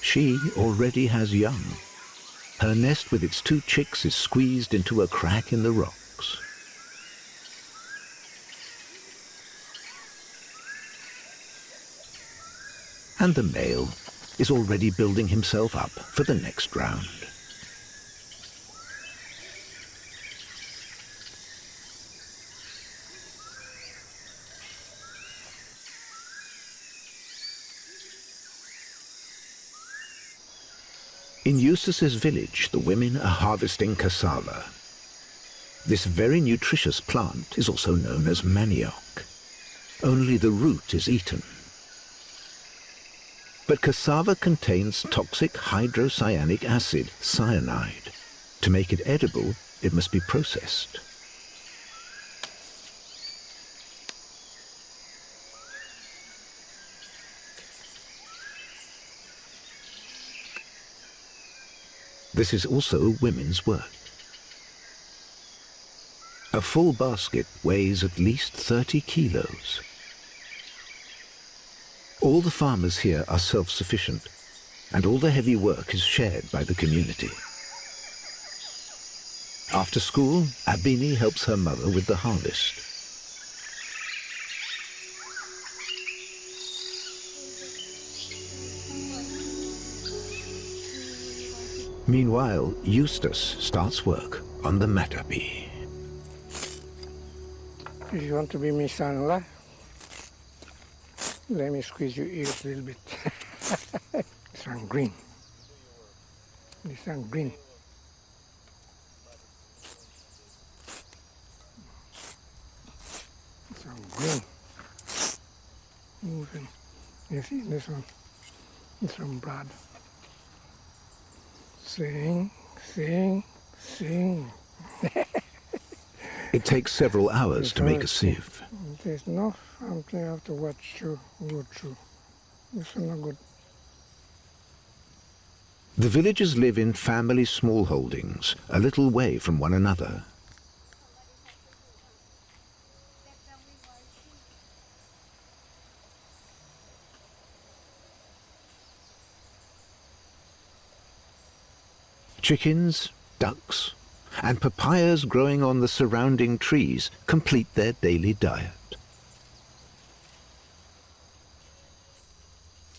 [SPEAKER 1] She already has young. Her nest with its 2 chicks is squeezed into a crack in the rocks. And the male is already building himself up for the next round. In Eustace's village, the women are harvesting cassava. This very nutritious plant is also known as manioc. Only the root is eaten. But cassava contains toxic hydrocyanic acid, cyanide. To make it edible, it must be processed. This is also women's work. A full basket weighs at least 30 kilos. All the farmers here are self-sufficient, and all the heavy work is shared by the community. After school, Abini helps her mother with the harvest. Meanwhile, Eustace starts work on the matapi.
[SPEAKER 2] If you want to be my son-in-law, let me squeeze your ears a little bit. This one green. This one green. This one green. Moving. You see this one? This one blood. Sing, sing, sing.
[SPEAKER 1] It takes several hours to make a sieve.
[SPEAKER 2] There's no something you have to watch through, go through. This is not good.
[SPEAKER 1] The villagers live in family smallholdings, a little way from one another. Chickens, ducks, and papayas growing on the surrounding trees complete their daily diet.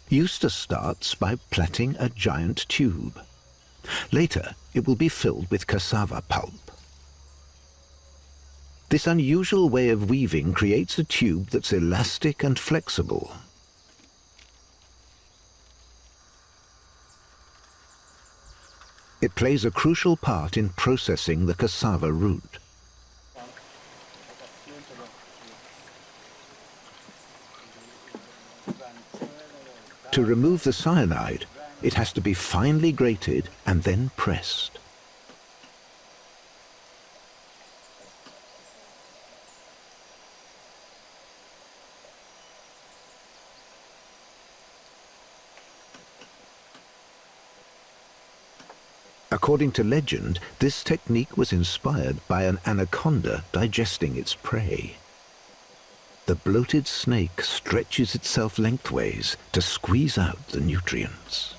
[SPEAKER 1] Eustace starts by plaiting a giant tube. Later, it will be filled with cassava pulp. This unusual way of weaving creates a tube that's elastic and flexible. It plays a crucial part in processing the cassava root. To remove the cyanide, it has to be finely grated and then pressed. According to legend, this technique was inspired by an anaconda digesting its prey. The bloated snake stretches itself lengthways to squeeze out the nutrients.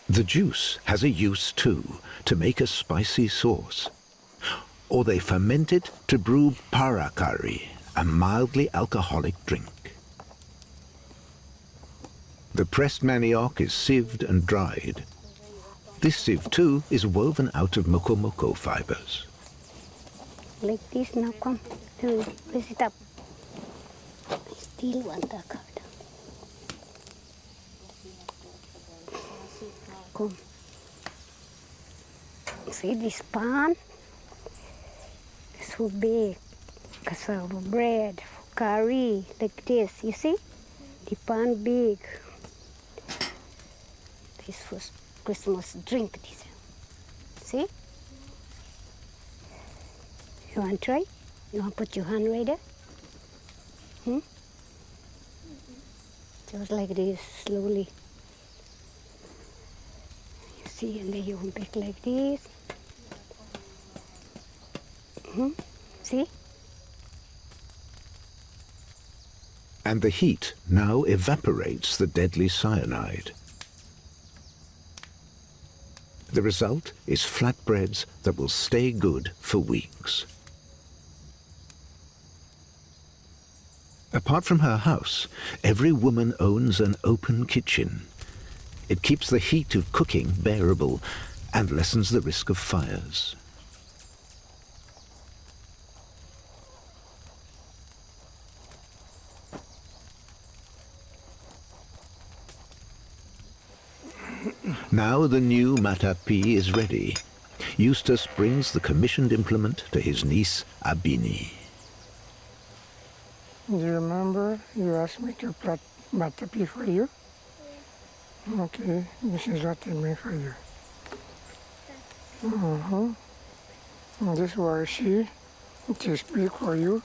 [SPEAKER 1] The juice has a use too, to make a spicy sauce. Or they ferment it to brew para curry, a mildly alcoholic drink. The pressed manioc is sieved and dried. This sieve too is woven out of mokomoko fibers.
[SPEAKER 11] Like this now, come. Press it up. I still want the card. Come. See this pan? So big, cassava bread, curry, like this, you see? The pan big. This was Christmas drink, this. See? You want to try? You want to put your hand right there? Just like this, slowly. You see, and then you want back like this. See?
[SPEAKER 1] And the heat now evaporates the deadly cyanide. The result is flatbreads that will stay good for weeks. Apart from her house, every woman owns an open kitchen. It keeps the heat of cooking bearable and lessens the risk of fires. Now the new matapi is ready. Eustace brings the commissioned implement to his niece Abini.
[SPEAKER 2] Do you remember you asked me to plot matapi for you? Okay, this is what I made for you. And this washi, it is big for you.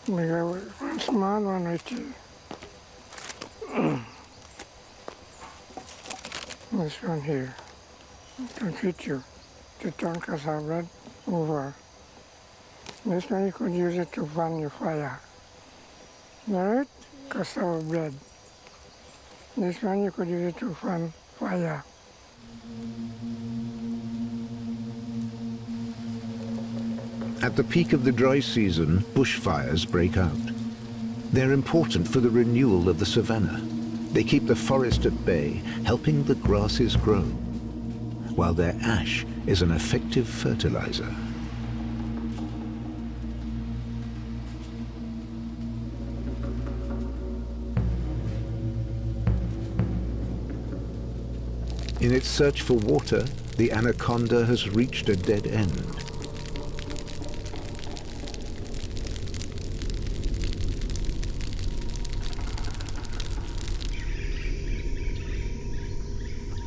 [SPEAKER 2] We have one small one right here. This one here can fit you to turn cassava bread over. This one you could use it to fan your fire. Alright? Cassava bread. This one you could use it to fan fire.
[SPEAKER 1] At the peak of the dry season, bushfires break out. They're important for the renewal of the savannah. They keep the forest at bay, helping the grasses grow, while their ash is an effective fertilizer. In its search for water, the anaconda has reached a dead end.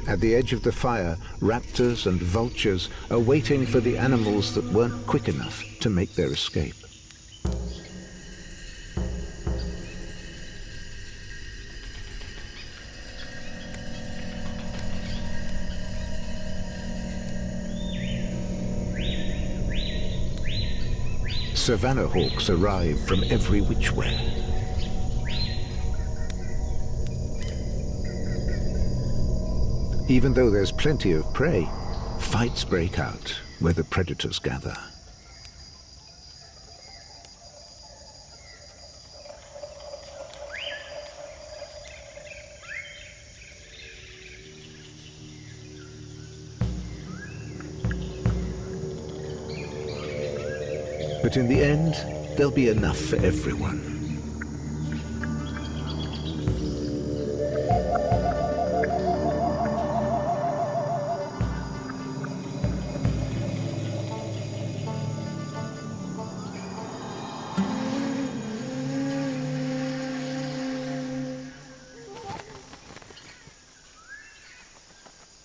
[SPEAKER 1] At the edge of the fire, raptors and vultures are waiting for the animals that weren't quick enough to make their escape. Savannah hawks arrive from every which way. Even though there's plenty of prey, fights break out where the predators gather. But in the end, there'll be enough for everyone.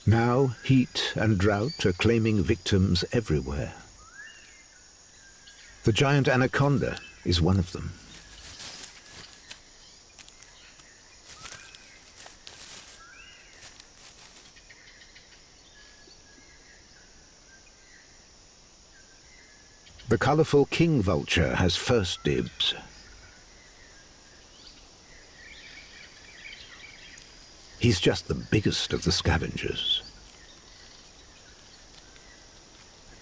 [SPEAKER 1] Now, heat and drought are claiming victims everywhere. The giant anaconda is one of them. The colourful king vulture has first dibs. He's just the biggest of the scavengers.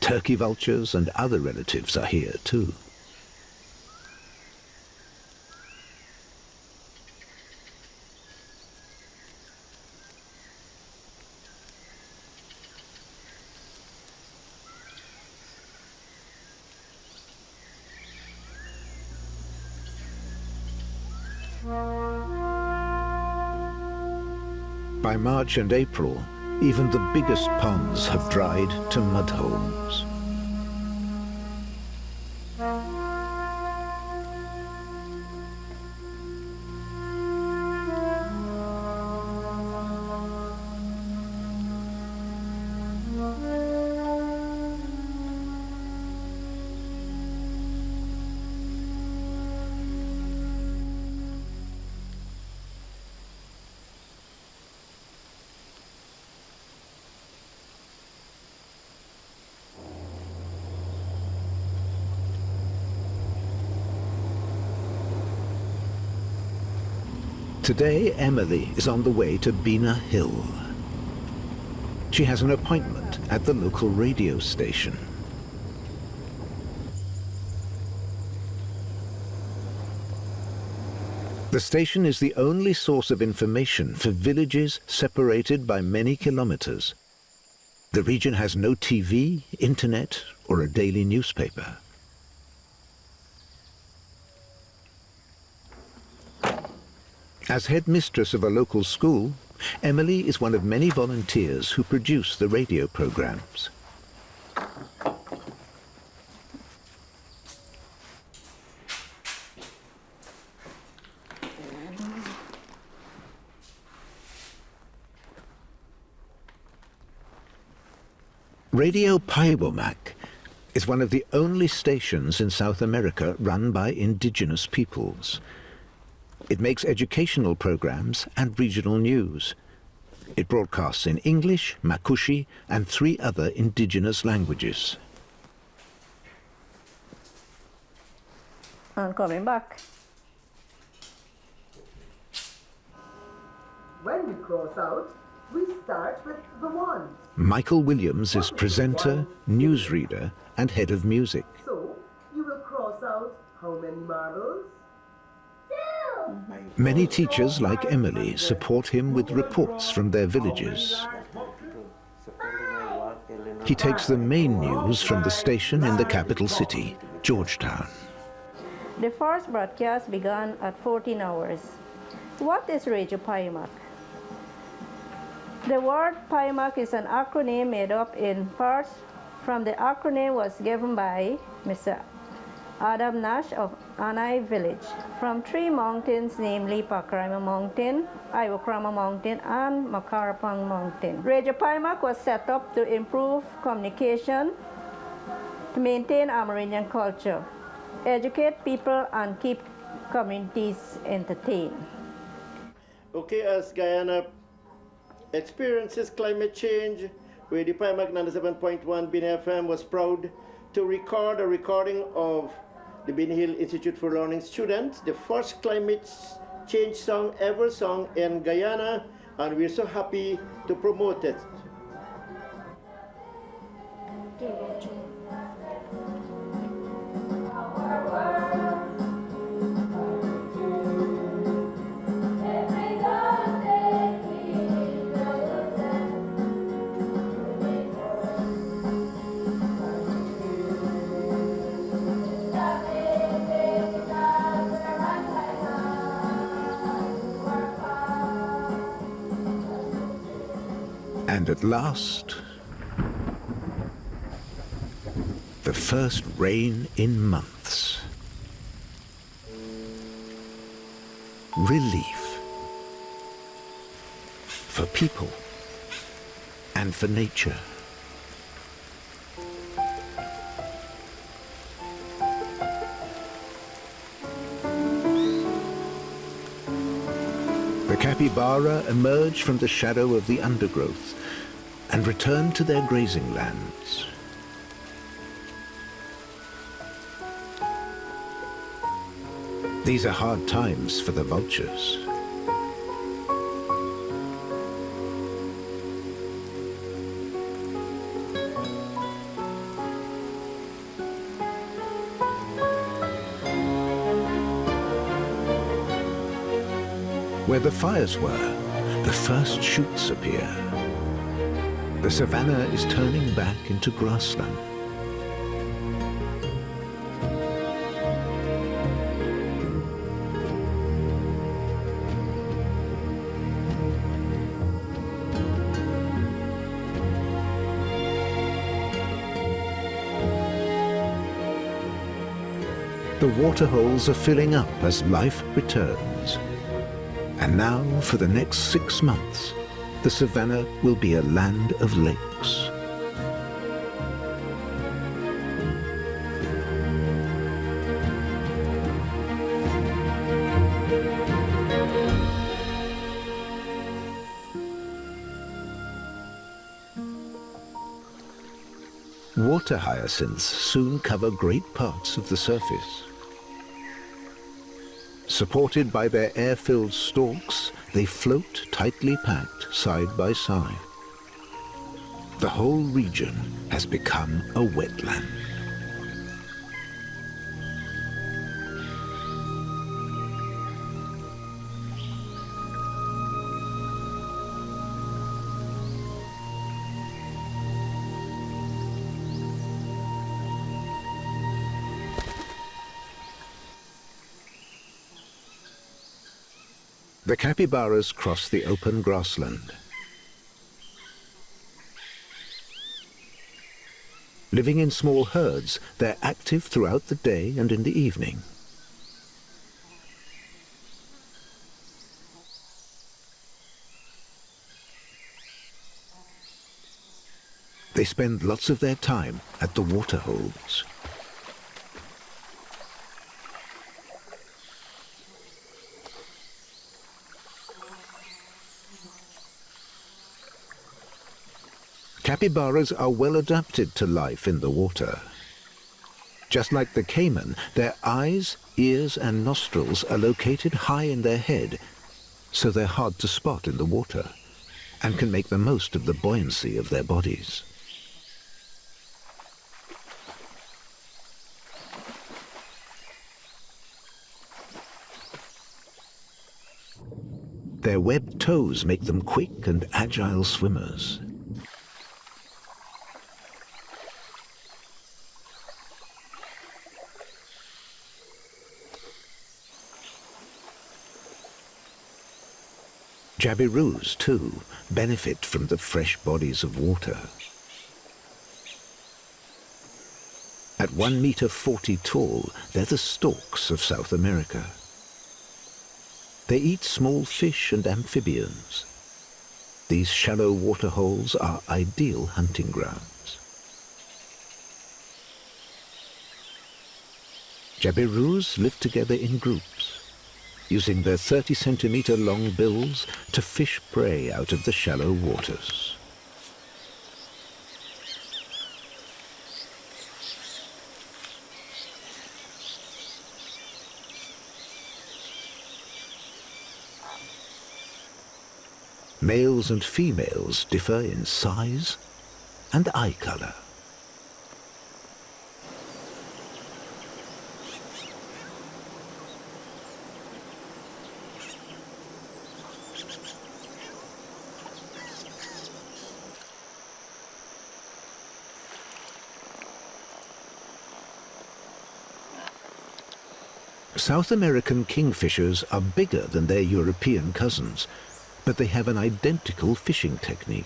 [SPEAKER 1] Turkey vultures and other relatives are here too. By March and April, even the biggest ponds have dried to mudholes. Today, Emily is on the way to Bina Hill. She has an appointment at the local radio station. The station is the only source of information for villages separated by many kilometers. The region has no TV, internet, or a daily newspaper. As headmistress of a local school, Emily is one of many volunteers who produce the radio programs. Radio Paiwomak is one of the only stations in South America run by indigenous peoples. It makes educational programs and regional news. It broadcasts in English, Makushi, and 3 other indigenous languages.
[SPEAKER 12] And coming back.
[SPEAKER 13] When we cross out, we start with the ones.
[SPEAKER 1] Michael Williams is presenter, newsreader, and head of music.
[SPEAKER 13] So, you will cross out how many marbles? 2!
[SPEAKER 1] Many teachers like Emily support him with reports from their villages. He takes the main news from the station in the capital city, Georgetown.
[SPEAKER 12] The first broadcast began at 14 hours. What is Radio Paimak? The word Paimak is an acronym made up in parts from the acronym was given by Mr. Adam Nash of Anai village from 3 mountains, namely Pakrama Mountain, Iwokrama Mountain, and Makarapang Mountain. Radio Paimak was set up to improve communication, to maintain Amerindian culture, educate people, and keep communities entertained.
[SPEAKER 14] Okay, as Guyana experiences climate change, Radio Paimak 97.1 Bin FM was proud to record a recording of the Bin Hill Institute for Learning students, the first climate change song ever sung in Guyana, and we're so happy to promote it.
[SPEAKER 1] And at last, the first rain in months. Relief for people and for nature. The capybara emerge from the shadow of the undergrowth and return to their grazing lands. These are hard times for the vultures. Where the fires were, the first shoots appear. The savannah is turning back into grassland. The waterholes are filling up as life returns. And now, for the next 6 months, the savannah will be a land of lakes. Water hyacinths soon cover great parts of the surface. Supported by their air-filled stalks, they float tightly packed side by side. The whole region has become a wetland. The capybaras cross the open grassland. Living in small herds, they're active throughout the day and in the evening. They spend lots of their time at the waterholes. Capybaras are well adapted to life in the water. Just like the caiman, their eyes, ears and nostrils are located high in their head, so they're hard to spot in the water and can make the most of the buoyancy of their bodies. Their webbed toes make them quick and agile swimmers. Jabiroos, too, benefit from the fresh bodies of water. At 1 meter 40 tall, they're the storks of South America. They eat small fish and amphibians. These shallow waterholes are ideal hunting grounds. Jabiroos live together in groups, using their 30-centimeter long bills to fish prey out of the shallow waters. Males and females differ in size and eye color. South American kingfishers are bigger than their European cousins, but they have an identical fishing technique.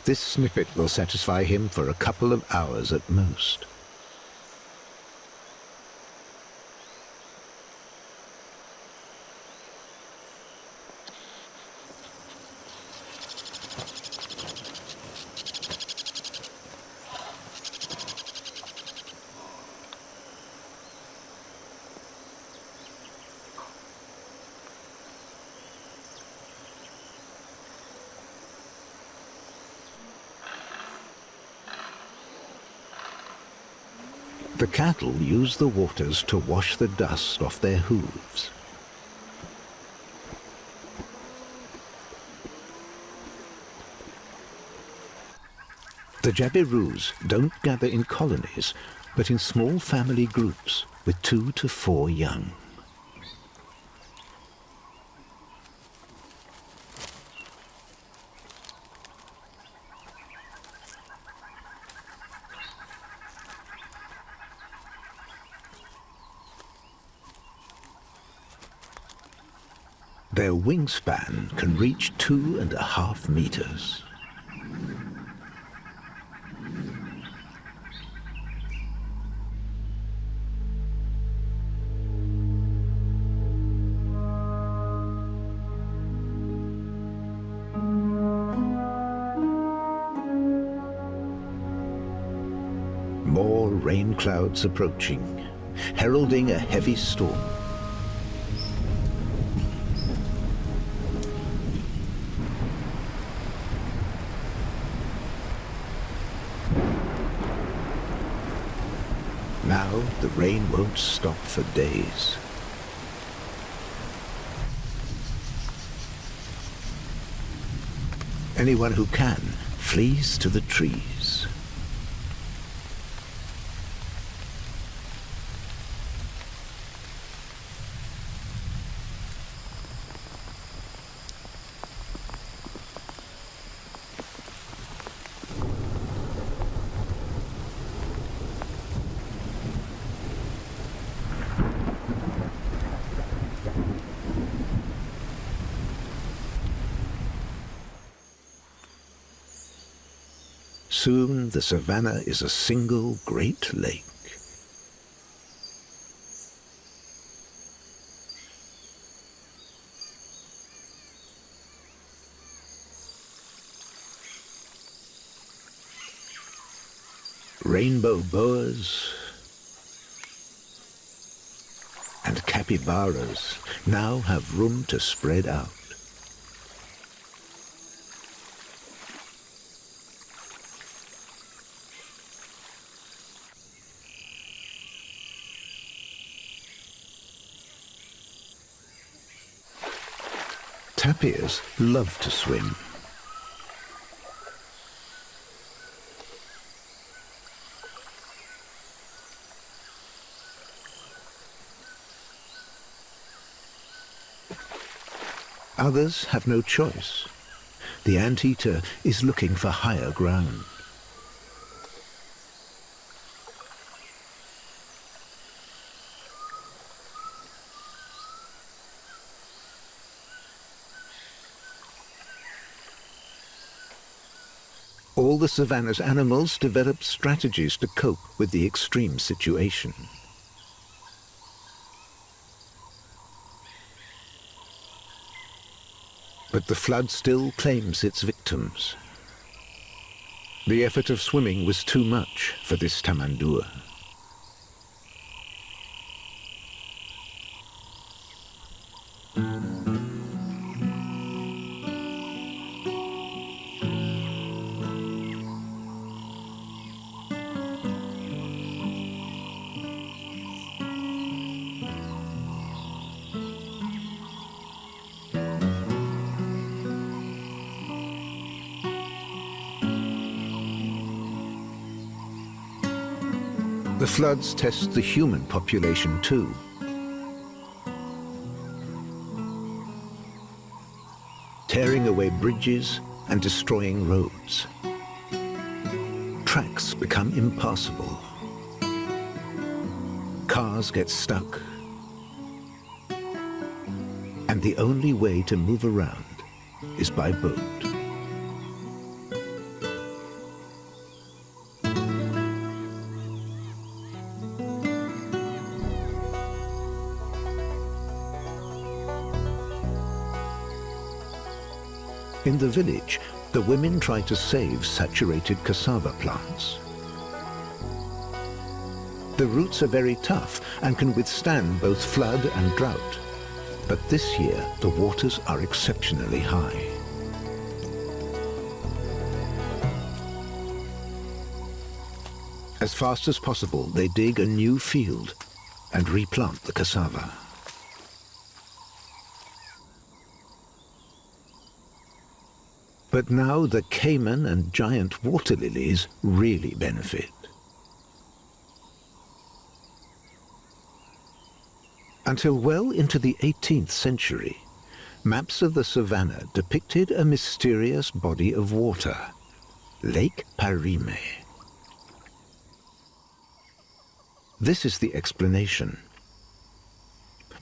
[SPEAKER 1] This snippet will satisfy him for a couple of hours at most. The cattle use the waters to wash the dust off their hooves. The Jaguars don't gather in colonies, but in small family groups with 2 to 4 young. Their wingspan can reach 2.5 meters. More rain clouds approaching, heralding a heavy storm. Now the rain won't stop for days. Anyone who can flees to the trees. Soon the savannah is a single great lake. Rainbow boas and capybaras now have room to spread out. Tapirs love to swim. Others have no choice. The anteater is looking for higher ground. All the savannah's animals develop strategies to cope with the extreme situation. But the flood still claims its victims. The effort of swimming was too much for this tamandua. The floods test the human population too. Tearing away bridges and destroying roads. Tracks become impassable. Cars get stuck. And the only way to move around is by boat. In the village, the women try to save saturated cassava plants. The roots are very tough and can withstand both flood and drought. But this year, the waters are exceptionally high. As fast as possible, they dig a new field and replant the cassava. But now the caiman and giant water lilies really benefit. Until well into the 18th century, maps of the savannah depicted a mysterious body of water, Lake Parime. This is the explanation.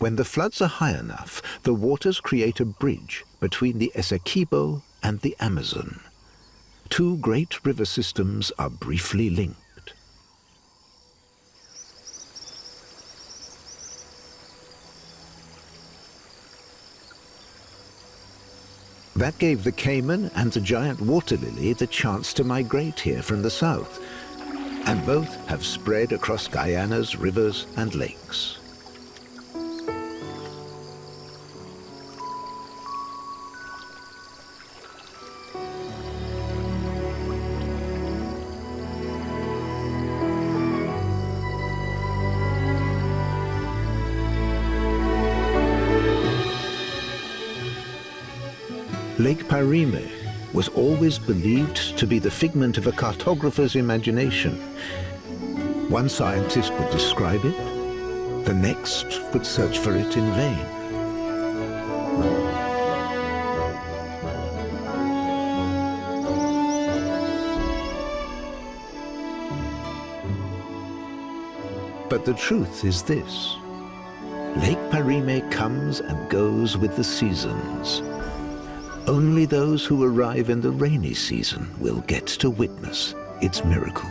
[SPEAKER 1] When the floods are high enough, the waters create a bridge between the Essequibo and the Amazon. Two great river systems are briefly linked. That gave the caiman and the giant water lily the chance to migrate here from the south, and both have spread across Guyana's rivers and lakes. Lake Parime was always believed to be the figment of a cartographer's imagination. One scientist would describe it, the next would search for it in vain. But the truth is this: Lake Parime comes and goes with the seasons. Only those who arrive in the rainy season will get to witness its miracle.